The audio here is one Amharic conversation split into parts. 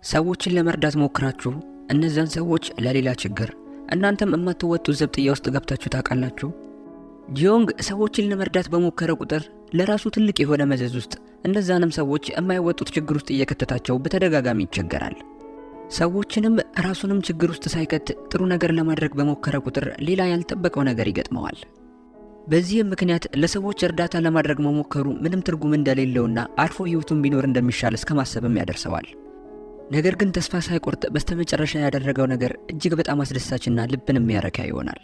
ሰዎችን ለመርዳት ሞክራችሁ እነዛን ሰዎች ለሌላ ችግር እናንተም የማትወጡት ዘብጥያ ውስጥ ገብታችሁ ታውቃላችሁ? ጂዮንግ ሰዎችን ለመርዳት በሞከረ ቁጥር ለራሱ ትልቅ የሆነ መዘዝ ውስጥ እነዛንም ሰዎች የማይወጡት ችግር ውስጥ እየከተታቸው በተደጋጋሚ ይቸገራል። ሰዎችንም ራሱንም ችግር ውስጥ ሳይከት ጥሩ ነገር ለማድረግ በሞከረ ቁጥር ሌላ ያልጠበቀው ነገር ይገጥመዋል። በዚህም ምክንያት ለሰዎች እርዳታ ለማድረግ መሞከሩ ምንም ትርጉም እንደሌለውና አርፎ ህይወቱን ቢኖር እንደሚሻል እስከ ማሰብም ያደርሰዋል። ነገር ግን ተስፋ ሳይቆርጥ በስተመጨረሻ ያደረገው ነገር እጅግ በጣም አስደሳችና ልብን የሚያረካ ይሆናል።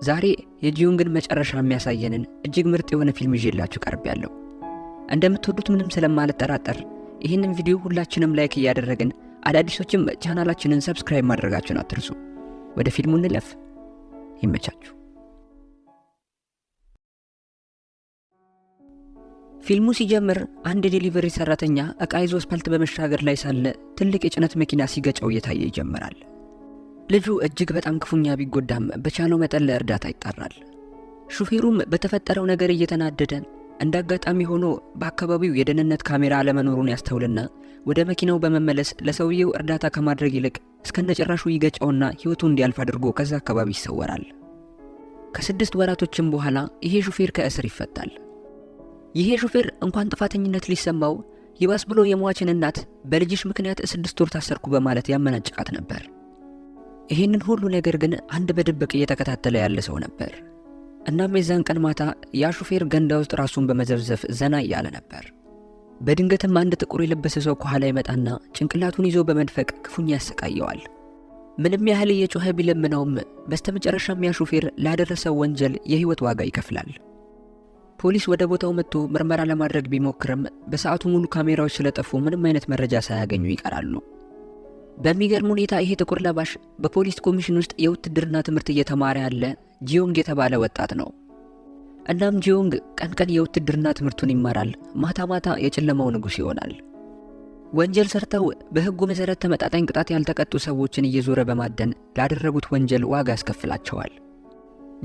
ዛሬ የጂዮንግን መጨረሻ የሚያሳየንን እጅግ ምርጥ የሆነ ፊልም ይዤላችሁ ቀርቤያለሁ። እንደምትወዱት ምንም ስለማልጠራጠር ይህንን ቪዲዮ ሁላችንም ላይክ እያደረግን አዳዲሶችም ቻናላችንን ሰብስክራይብ ማድረጋችሁን አትርሱ። ወደ ፊልሙ እንለፍ። ይመቻችሁ። ፊልሙ ሲጀምር አንድ የዴሊቨሪ ሰራተኛ ዕቃ ይዞ አስፓልት በመሻገር ላይ ሳለ ትልቅ የጭነት መኪና ሲገጨው እየታየ ይጀምራል። ልጁ እጅግ በጣም ክፉኛ ቢጎዳም በቻለው መጠን ለእርዳታ ይጣራል። ሹፌሩም በተፈጠረው ነገር እየተናደደ እንዳጋጣሚ ሆኖ በአካባቢው የደህንነት ካሜራ አለመኖሩን ያስተውልና ወደ መኪናው በመመለስ ለሰውየው እርዳታ ከማድረግ ይልቅ እስከነጭራሹ ይገጨውና ሕይወቱ እንዲያልፍ አድርጎ ከዛ አካባቢ ይሰወራል። ከ6 ወራቶችም በኋላ ይሄ ሹፌር ከእስር ይፈታል። ይሄ ሹፌር እንኳን ጥፋተኝነት ሊሰማው ይባስ ብሎ የሟችን እናት በልጅሽ ምክንያት 6 ወር ታሰርኩ በማለት ያመናጭቃት ነበር። ይህንን ሁሉ ነገር ግን አንድ በድብቅ እየተከታተለ ያለ ሰው ነበር። እናም የዛን ቀን ማታ ያ ሹፌር ገንዳ ውስጥ ራሱን በመዘፍዘፍ ዘና እያለ ነበር። በድንገትም አንድ ጥቁር የለበሰ ሰው ከኋላ ይመጣና ጭንቅላቱን ይዞ በመድፈቅ ክፉኛ ያሰቃየዋል። ምንም ያህል እየጮኸ ቢለምነውም በስተመጨረሻም ያ ሹፌር ላደረሰው ወንጀል የህይወት ዋጋ ይከፍላል። ፖሊስ ወደ ቦታው መጥቶ ምርመራ ለማድረግ ቢሞክርም በሰዓቱ ሙሉ ካሜራዎች ስለጠፉ ምንም አይነት መረጃ ሳያገኙ ይቀራሉ። በሚገርም ሁኔታ ይሄ ጥቁር ለባሽ በፖሊስ ኮሚሽን ውስጥ የውትድርና ትምህርት እየተማረ ያለ ጂዮንግ የተባለ ወጣት ነው። እናም ጂዮንግ ቀን ቀን የውትድርና ትምህርቱን ይማራል፣ ማታ ማታ የጨለማው ንጉሥ ይሆናል። ወንጀል ሰርተው በህጉ መሰረት ተመጣጣኝ ቅጣት ያልተቀጡ ሰዎችን እየዞረ በማደን ላደረጉት ወንጀል ዋጋ ያስከፍላቸዋል።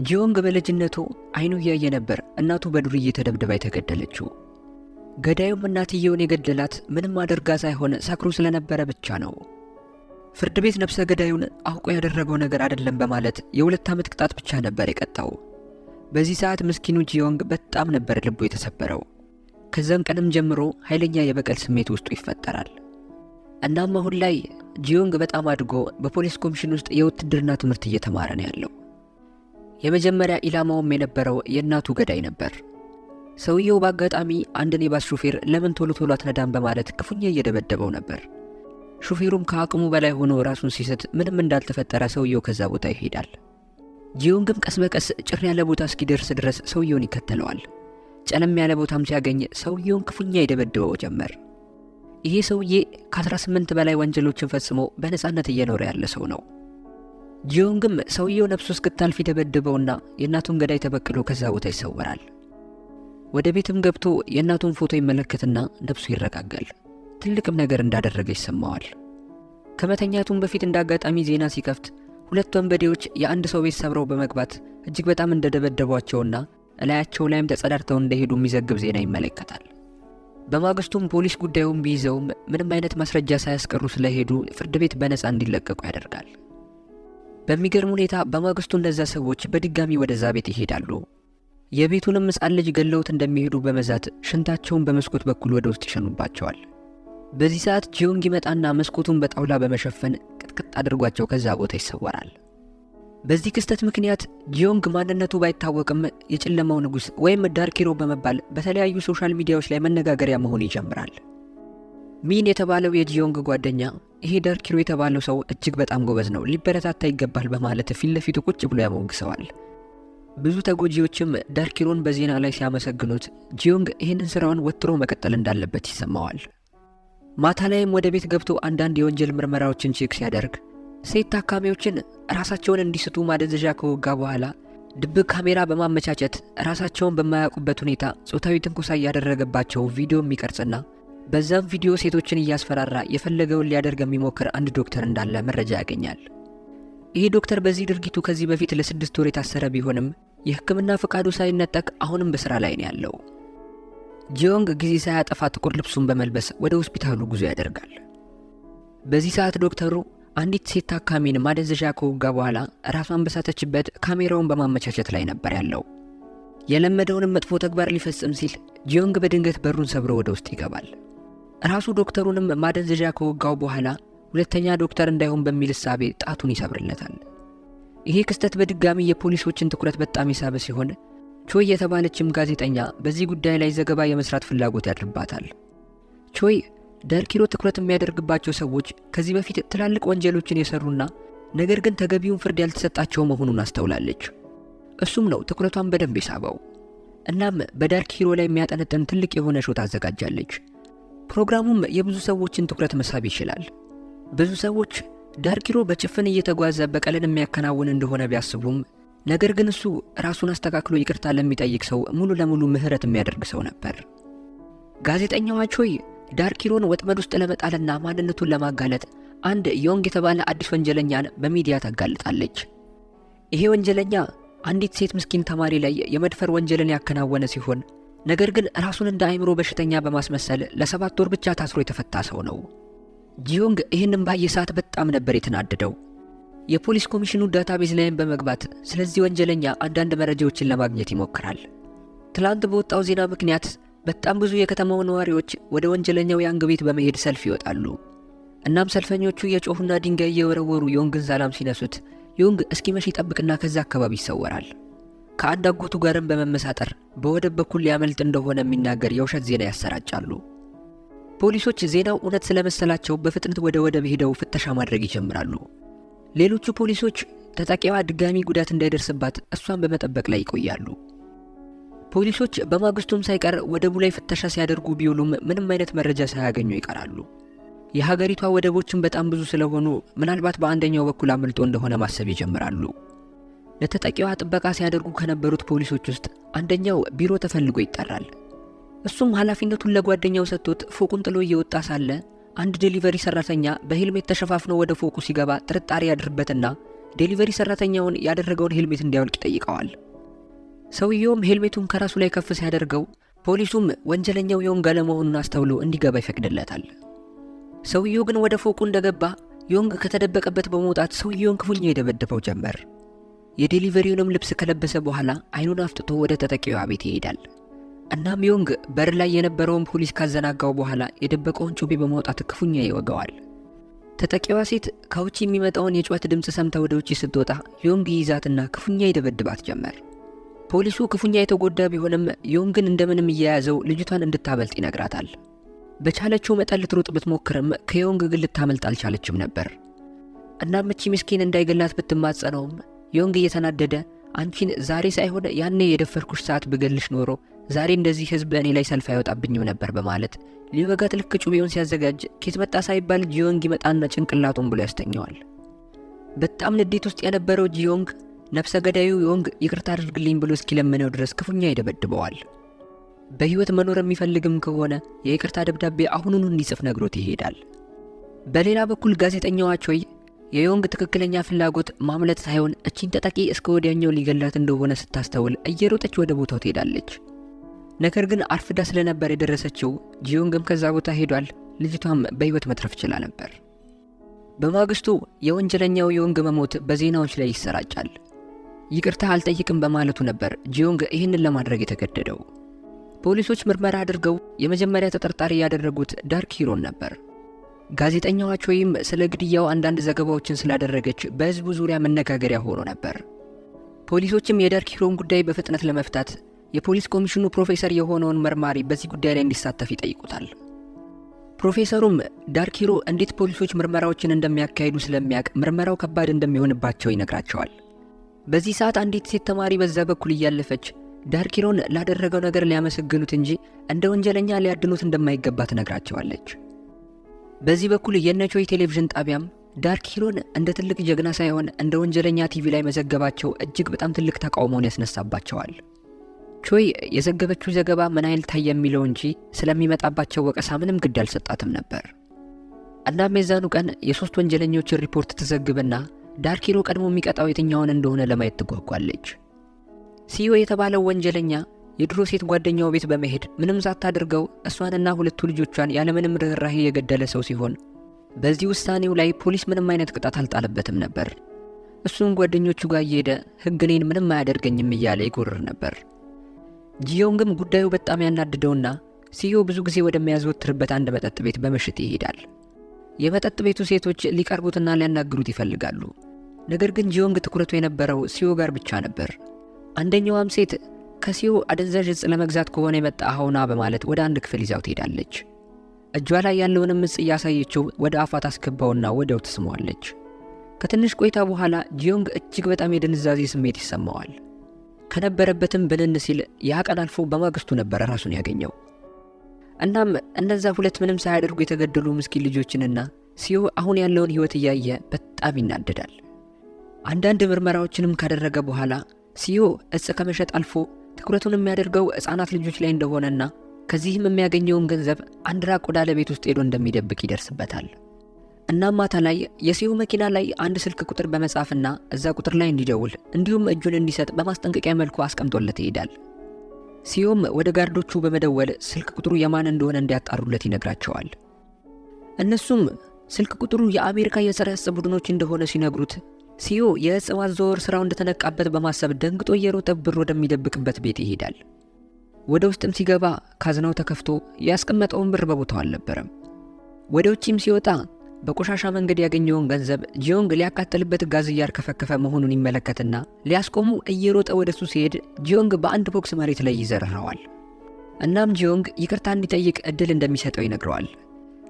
ጂዮንግ በልጅነቱ አይኑ እያየ ነበር እናቱ በዱርዬ ተደብድባ የተገደለችው። ገዳዩም እናትየውን የገደላት ምንም አድርጋ ሳይሆን ሰክሮ ስለነበረ ብቻ ነው። ፍርድ ቤት ነፍሰ ገዳዩን አውቆ ያደረገው ነገር አይደለም በማለት የ2 ዓመት ቅጣት ብቻ ነበር የቀጣው። በዚህ ሰዓት ምስኪኑ ጂዮንግ በጣም ነበር ልቡ የተሰበረው። ከዛን ቀንም ጀምሮ ኃይለኛ የበቀል ስሜት ውስጡ ይፈጠራል። እናም አሁን ላይ ጂዮንግ በጣም አድጎ በፖሊስ ኮሚሽን ውስጥ የውትድርና ትምህርት እየተማረ ነው ያለው። የመጀመሪያ ኢላማውም የነበረው የእናቱ ገዳይ ነበር። ሰውየው በአጋጣሚ አንድን የባስ ሹፌር ለምን ቶሎ ቶሎ አትነዳም በማለት ክፉኛ እየደበደበው ነበር። ሹፌሩም ከአቅሙ በላይ ሆኖ ራሱን ሲስት ምንም እንዳልተፈጠረ ሰውየው ከዛ ቦታ ይሄዳል። ጂዮንግም ቀስ በቀስ ጭር ያለ ቦታ እስኪደርስ ድረስ ሰውየውን ይከተለዋል። ጨለም ያለ ቦታም ሲያገኝ ሰውየውን ክፉኛ ይደበድበው ጀመር። ይሄ ሰውዬ ከ18 በላይ ወንጀሎችን ፈጽሞ በነፃነት እየኖረ ያለ ሰው ነው። ጂዮንግም ሰውየው ነፍሱ እስክታልፍ ይደበድበውና የእናቱን ገዳይ ተበቅሎ ከዛ ቦታ ይሰወራል። ወደ ቤትም ገብቶ የእናቱን ፎቶ ይመለከትና ነፍሱ ይረጋጋል። ትልቅም ነገር እንዳደረገ ይሰማዋል። ከመተኛቱም በፊት እንዳጋጣሚ ዜና ሲከፍት 2 ወንበዴዎች የአንድ ሰው ቤት ሰብረው በመግባት እጅግ በጣም እንደደበደቧቸውና እላያቸው ላይም ተጸዳድተው እንደሄዱ የሚዘግብ ዜና ይመለከታል። በማግስቱም ፖሊስ ጉዳዩን ቢይዘውም ምንም አይነት ማስረጃ ሳያስቀሩ ስለሄዱ ፍርድ ቤት በነፃ እንዲለቀቁ ያደርጋል። በሚገርም ሁኔታ በማግስቱ እነዛ ሰዎች በድጋሚ ወደዛ ቤት ይሄዳሉ። የቤቱንም ሕፃን ልጅ ገለውት እንደሚሄዱ በመዛት ሽንታቸውን በመስኮት በኩል ወደ ውስጥ ይሸኑባቸዋል። በዚህ ሰዓት ጂዮንግ ይመጣና መስኮቱን በጣውላ በመሸፈን ቅጥቅጥ አድርጓቸው ከዛ ቦታ ይሰወራል። በዚህ ክስተት ምክንያት ጂዮንግ ማንነቱ ባይታወቅም የጨለማው ንጉሥ ወይም ዳርክ ሂሮ በመባል በተለያዩ ሶሻል ሚዲያዎች ላይ መነጋገሪያ መሆን ይጀምራል። ሚን የተባለው የጂዮንግ ጓደኛ ይሄ ዳርክ ሂሮ የተባለው ሰው እጅግ በጣም ጎበዝ ነው፣ ሊበረታታ ይገባል በማለት ፊት ለፊቱ ቁጭ ብሎ ያሞግሰዋል። ብዙ ተጎጂዎችም ዳርክ ሂሮን በዜና ላይ ሲያመሰግኑት ጂዮንግ ይህንን ስራውን ወጥሮ መቀጠል እንዳለበት ይሰማዋል። ማታ ላይም ወደ ቤት ገብቶ አንዳንድ የወንጀል ምርመራዎችን ቼክ ሲያደርግ ሴት ታካሚዎችን ራሳቸውን እንዲስቱ ማደንዘዣ ከወጋ በኋላ ድብቅ ካሜራ በማመቻቸት ራሳቸውን በማያውቁበት ሁኔታ ጾታዊ ትንኮሳ እያደረገባቸው ቪዲዮ የሚቀርጽና በዛም ቪዲዮ ሴቶችን እያስፈራራ የፈለገውን ሊያደርግ የሚሞክር አንድ ዶክተር እንዳለ መረጃ ያገኛል። ይህ ዶክተር በዚህ ድርጊቱ ከዚህ በፊት ለ6 ወር የታሰረ ቢሆንም የሕክምና ፈቃዱ ሳይነጠቅ አሁንም በስራ ላይ ነው ያለው። ጂዮንግ ጊዜ ሳያጠፋ ጥቁር ልብሱን በመልበስ ወደ ሆስፒታሉ ጉዞ ያደርጋል። በዚህ ሰዓት ዶክተሩ አንዲት ሴት ታካሚን ማደንዘዣ ከወጋ በኋላ ራሷን በሳተችበት ካሜራውን በማመቻቸት ላይ ነበር ያለው። የለመደውንም መጥፎ ተግባር ሊፈጽም ሲል ጂዮንግ በድንገት በሩን ሰብሮ ወደ ውስጥ ይገባል። ራሱ ዶክተሩንም ማደንዘዣ ከወጋው በኋላ ሁለተኛ ዶክተር እንዳይሆን በሚል እሳቤ ጣቱን ይሰብርለታል። ይሄ ክስተት በድጋሚ የፖሊሶችን ትኩረት በጣም የሳበ ሲሆን ቾይ የተባለችም ጋዜጠኛ በዚህ ጉዳይ ላይ ዘገባ የመስራት ፍላጎት ያድርባታል። ቾይ ዳርኪሮ ትኩረት የሚያደርግባቸው ሰዎች ከዚህ በፊት ትላልቅ ወንጀሎችን የሰሩና ነገር ግን ተገቢውን ፍርድ ያልተሰጣቸው መሆኑን አስተውላለች። እሱም ነው ትኩረቷን በደንብ የሳበው። እናም በዳርኪሮ ላይ የሚያጠነጥን ትልቅ የሆነ ሾው ታዘጋጃለች። ፕሮግራሙም የብዙ ሰዎችን ትኩረት መሳብ ይችላል። ብዙ ሰዎች ዳርኪሮ በጭፍን እየተጓዘ በቀልን የሚያከናውን እንደሆነ ቢያስቡም ነገር ግን እሱ ራሱን አስተካክሎ ይቅርታ ለሚጠይቅ ሰው ሙሉ ለሙሉ ምህረት የሚያደርግ ሰው ነበር። ጋዜጠኛዋ ቾይ ዳርኪሮን ወጥመድ ውስጥ ለመጣልና ማንነቱን ለማጋለጥ አንድ ዮንግ የተባለ አዲስ ወንጀለኛን በሚዲያ ታጋልጣለች። ይሄ ወንጀለኛ አንዲት ሴት ምስኪን ተማሪ ላይ የመድፈር ወንጀልን ያከናወነ ሲሆን ነገር ግን ራሱን እንደ አእምሮ በሽተኛ በማስመሰል ለ7 ወር ብቻ ታስሮ የተፈታ ሰው ነው። ጂዮንግ ይህንን ባየ ሰዓት በጣም ነበር የተናደደው። የፖሊስ ኮሚሽኑ ዳታቤዝ ላይም በመግባት ስለዚህ ወንጀለኛ አንዳንድ መረጃዎችን ለማግኘት ይሞክራል። ትላንት በወጣው ዜና ምክንያት በጣም ብዙ የከተማው ነዋሪዎች ወደ ወንጀለኛው ያንግ ቤት በመሄድ ሰልፍ ይወጣሉ። እናም ሰልፈኞቹ የጮሁና ድንጋይ እየወረወሩ ዮንግን ሰላም ሲነሱት ዮንግ እስኪመሽ ይጠብቅና ከዛ አካባቢ ይሰወራል። ከአንድ አጎቱ ጋርም በመመሳጠር በወደብ በኩል ሊያመልጥ እንደሆነ የሚናገር የውሸት ዜና ያሰራጫሉ። ፖሊሶች ዜናው እውነት ስለመሰላቸው በፍጥነት ወደ ወደብ ሄደው ፍተሻ ማድረግ ይጀምራሉ። ሌሎቹ ፖሊሶች ተጠቂዋ ድጋሚ ጉዳት እንዳይደርስባት እሷን በመጠበቅ ላይ ይቆያሉ። ፖሊሶች በማግስቱም ሳይቀር ወደቡ ላይ ፍተሻ ሲያደርጉ ቢውሉም ምንም አይነት መረጃ ሳያገኙ ይቀራሉ። የሀገሪቷ ወደቦችን በጣም ብዙ ስለሆኑ ምናልባት በአንደኛው በኩል አምልጦ እንደሆነ ማሰብ ይጀምራሉ። ለተጠቂዋ ጥበቃ ሲያደርጉ ከነበሩት ፖሊሶች ውስጥ አንደኛው ቢሮ ተፈልጎ ይጠራል። እሱም ኃላፊነቱን ለጓደኛው ሰጥቶት ፎቁን ጥሎ እየወጣ ሳለ አንድ ዴሊቨሪ ሰራተኛ በሄልሜት ተሸፋፍኖ ወደ ፎቁ ሲገባ ጥርጣሬ ያድርበትና ዴሊቨሪ ሰራተኛውን ያደረገውን ሄልሜት እንዲያወልቅ ይጠይቀዋል። ሰውየውም ሄልሜቱን ከራሱ ላይ ከፍ ሲያደርገው ፖሊሱም ወንጀለኛው ዮንግ አለመሆኑን አስተውሎ እንዲገባ ይፈቅድለታል። ሰውየው ግን ወደ ፎቁ እንደገባ ዮንግ ከተደበቀበት በመውጣት ሰውየውን ክፉኛ የደበደበው ጀመር። የዴሊቨሪውንም ልብስ ከለበሰ በኋላ አይኑን አፍጥቶ ወደ ተጠቂዋ ቤት ይሄዳል። እናም ዮንግ በር ላይ የነበረውን ፖሊስ ካዘናጋው በኋላ የደበቀውን ጩቤ በማውጣት ክፉኛ ይወጋዋል። ተጠቂዋ ሴት ከውጭ የሚመጣውን የጩኸት ድምፅ ሰምታ ወደ ውጭ ስትወጣ ዮንግ ይይዛትና ክፉኛ ይደበድባት ጀመር። ፖሊሱ ክፉኛ የተጎዳ ቢሆንም ዮንግን እንደምንም እየያዘው ልጅቷን እንድታበልጥ ይነግራታል። በቻለችው መጠን ልትሮጥ ብትሞክርም ከዮንግ ግን ልታመልጥ አልቻለችም ነበር። እናም እቺ ምስኪን እንዳይገላት ብትማጸነውም ዮንግ እየተናደደ አንቺን ዛሬ ሳይሆን ያኔ የደፈርኩሽ ሰዓት ብገልሽ ኖሮ ዛሬ እንደዚህ ህዝብ እኔ ላይ ሰልፍ አይወጣብኝም ነበር በማለት ሊወጋት ልክ ጩቤውን ሲያዘጋጅ ኬት መጣ ሳይባል ጂዮንግ ይመጣና ጭንቅላቱን ብሎ ያስተኛዋል። በጣም ንዴት ውስጥ የነበረው ጂዮንግ ነፍሰ ገዳዩ ዮንግ ይቅርታ አድርግልኝ ብሎ እስኪለምነው ድረስ ክፉኛ ይደበድበዋል። በህይወት መኖር የሚፈልግም ከሆነ የይቅርታ ደብዳቤ አሁኑኑ እንዲጽፍ ነግሮት ይሄዳል። በሌላ በኩል ጋዜጠኛዋ ቾይ የዮንግ ትክክለኛ ፍላጎት ማምለጥ ሳይሆን እቺን ተጠቂ እስከ ወዲያኛው ሊገላት እንደሆነ ስታስተውል እየሮጠች ወደ ቦታው ትሄዳለች። ነገር ግን አርፍዳ ስለነበር የደረሰችው ጂዮንግም ከዛ ቦታ ሄዷል። ልጅቷም በህይወት መትረፍ ችላ ነበር። በማግስቱ የወንጀለኛው ዮንግ መሞት በዜናዎች ላይ ይሰራጫል። ይቅርታ አልጠይቅም በማለቱ ነበር ጂዮንግ ይህንን ለማድረግ የተገደደው። ፖሊሶች ምርመራ አድርገው የመጀመሪያ ተጠርጣሪ ያደረጉት ዳርኪሮን ነበር። ጋዜጠኛዋ ቾይም ስለ ግድያው አንዳንድ ዘገባዎችን ስላደረገች በህዝቡ ዙሪያ መነጋገሪያ ሆኖ ነበር። ፖሊሶችም የዳርኪሮን ጉዳይ በፍጥነት ለመፍታት የፖሊስ ኮሚሽኑ ፕሮፌሰር የሆነውን መርማሪ በዚህ ጉዳይ ላይ እንዲሳተፍ ይጠይቁታል። ፕሮፌሰሩም ዳርኪሮ እንዴት ፖሊሶች ምርመራዎችን እንደሚያካሂዱ ስለሚያውቅ ምርመራው ከባድ እንደሚሆንባቸው ይነግራቸዋል። በዚህ ሰዓት አንዲት ሴት ተማሪ በዛ በኩል እያለፈች ዳርኪሮን ላደረገው ነገር ሊያመሰግኑት እንጂ እንደ ወንጀለኛ ሊያድኑት እንደማይገባ ትነግራቸዋለች። በዚህ በኩል የነቾይ ቴሌቪዥን ጣቢያም ዳርኪሮን እንደ ትልቅ ጀግና ሳይሆን እንደ ወንጀለኛ ቲቪ ላይ መዘገባቸው እጅግ በጣም ትልቅ ተቃውሞን ያስነሳባቸዋል። ቾይ የዘገበችው ዘገባ ምን አይል ታይ የሚለው እንጂ ስለሚመጣባቸው ወቀሳ ምንም ግድ አልሰጣትም ነበር። እናም የዛኑ ቀን የሶስት ወንጀለኞችን ሪፖርት ትዘግብና ዳርኪሮ ቀድሞ የሚቀጣው የትኛውን እንደሆነ ለማየት ትጓጓለች። ሲዮ የተባለው ወንጀለኛ የድሮ ሴት ጓደኛው ቤት በመሄድ ምንም ሳታደርገው እሷንና ሁለቱ ልጆቿን ያለምንም ርህራሄ የገደለ ሰው ሲሆን በዚህ ውሳኔው ላይ ፖሊስ ምንም አይነት ቅጣት አልጣለበትም ነበር። እሱም ጓደኞቹ ጋር እየሄደ ሕግ እኔን ምንም አያደርገኝም እያለ ይጎርር ነበር። ጂዮንግም ጉዳዩ በጣም ያናድደውና ሲዮ ብዙ ጊዜ ወደሚያዘወትርበት አንድ መጠጥ ቤት በምሽት ይሄዳል። የመጠጥ ቤቱ ሴቶች ሊቀርቡትና ሊያናግሩት ይፈልጋሉ። ነገር ግን ጂዮንግ ትኩረቱ የነበረው ሲዮ ጋር ብቻ ነበር። አንደኛዋም ሴት ከሲዮ አደንዛዥ ዕፅ ለመግዛት ከሆነ የመጣኸውና በማለት ወደ አንድ ክፍል ይዛው ትሄዳለች። እጇ ላይ ያለውንም ዕፅ እያሳየችው ወደ አፏ ታስገባውና ወዲያው ትስመዋለች። ከትንሽ ቆይታ በኋላ ጂዮንግ እጅግ በጣም የድንዛዜ ስሜት ይሰማዋል። ከነበረበትም ብንን ሲል ያ ቀን አልፎ በማግስቱ ነበር ራሱን ያገኘው። እናም እነዛ ሁለት ምንም ሳያደርጉ የተገደሉ ምስኪን ልጆችንና ሲዮ አሁን ያለውን ሕይወት እያየ በጣም ይናደዳል። አንዳንድ ምርመራዎችንም ካደረገ በኋላ ሲዮ ዕፅ ከመሸጥ አልፎ ትኩረቱን የሚያደርገው ሕፃናት ልጆች ላይ እንደሆነና ከዚህም የሚያገኘውን ገንዘብ አንድ ራቅ ወዳለ ቤት ውስጥ ሄዶ እንደሚደብቅ ይደርስበታል። እናም ማታ ላይ የሲዮ መኪና ላይ አንድ ስልክ ቁጥር በመጻፍና እዛ ቁጥር ላይ እንዲደውል እንዲሁም እጁን እንዲሰጥ በማስጠንቀቂያ መልኩ አስቀምጦለት ይሄዳል። ሲዮም ወደ ጋርዶቹ በመደወል ስልክ ቁጥሩ የማን እንደሆነ እንዲያጣሩለት ይነግራቸዋል። እነሱም ስልክ ቁጥሩ የአሜሪካ የጸረ ዕፅ ቡድኖች እንደሆነ ሲነግሩት ሲዮ የዕፅ ማዘዋወር ስራው እንደተነቃበት በማሰብ ደንግጦ እየሮጠ ብር ወደሚደብቅበት ቤት ይሄዳል። ወደ ውስጥም ሲገባ ካዝናው ተከፍቶ ያስቀመጠውን ብር በቦታው አልነበረም። ወደ ውጪም ሲወጣ በቆሻሻ መንገድ ያገኘውን ገንዘብ ጂዮንግ ሊያቃጥልበት ጋዝ እያርከፈከፈ መሆኑን ይመለከትና ሊያስቆሙ እየሮጠ ወደሱ ሲሄድ ጂዮንግ በአንድ ቦክስ መሬት ላይ ይዘርረዋል። እናም ጂዮንግ ይቅርታ እንዲጠይቅ እድል እንደሚሰጠው ይነግረዋል።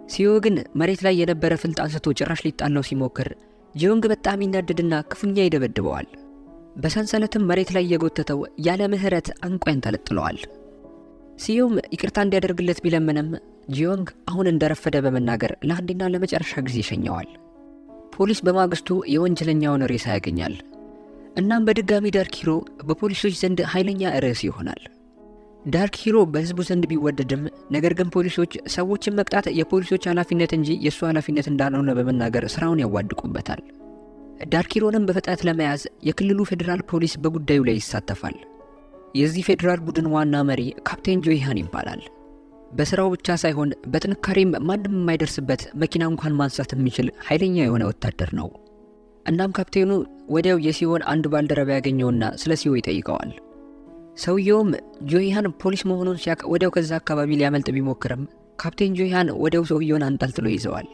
ሲዮ ግን መሬት ላይ የነበረ ፍልጥ አንስቶ ጭራሽ ሊጣለው ሲሞክር ጂዮንግ በጣም ይናደድና ክፉኛ ይደበድበዋል። በሰንሰለትም መሬት ላይ እየጎተተው ያለ ምህረት አንቆ ያንጠለጥለዋል። ሲዮም ይቅርታ እንዲያደርግለት ቢለምንም ጂዮንግ አሁን እንደረፈደ በመናገር ለአንዴና ለመጨረሻ ጊዜ ይሸኘዋል። ፖሊስ በማግስቱ የወንጀለኛውን ሬሳ ያገኛል። እናም በድጋሚ ዳርክ ሂሮ በፖሊሶች ዘንድ ኃይለኛ ርዕስ ይሆናል። ዳርክ ሂሮ በህዝቡ ዘንድ ቢወደድም ነገር ግን ፖሊሶች ሰዎችን መቅጣት የፖሊሶች ኃላፊነት እንጂ የእሱ ኃላፊነት እንዳልሆነ በመናገር ስራውን ያዋድቁበታል። ዳርክ ሂሮንም በፍጥነት ለመያዝ የክልሉ ፌዴራል ፖሊስ በጉዳዩ ላይ ይሳተፋል። የዚህ ፌዴራል ቡድን ዋና መሪ ካፕቴን ጆይሃን ይባላል። በስራው ብቻ ሳይሆን በጥንካሬም ማንም የማይደርስበት መኪና እንኳን ማንሳት የሚችል ኃይለኛ የሆነ ወታደር ነው። እናም ካፕቴኑ ወዲያው የሲዮን አንድ ባልደረባ ያገኘውና ስለ ሲዮ ይጠይቀዋል። ሰውየውም ጆይሃን ፖሊስ መሆኑን ሲያቅ ወዲያው ከዛ አካባቢ ሊያመልጥ ቢሞክርም ካፕቴን ጆይሃን ወዲያው ሰውየውን አንጠልጥሎ ይዘዋል።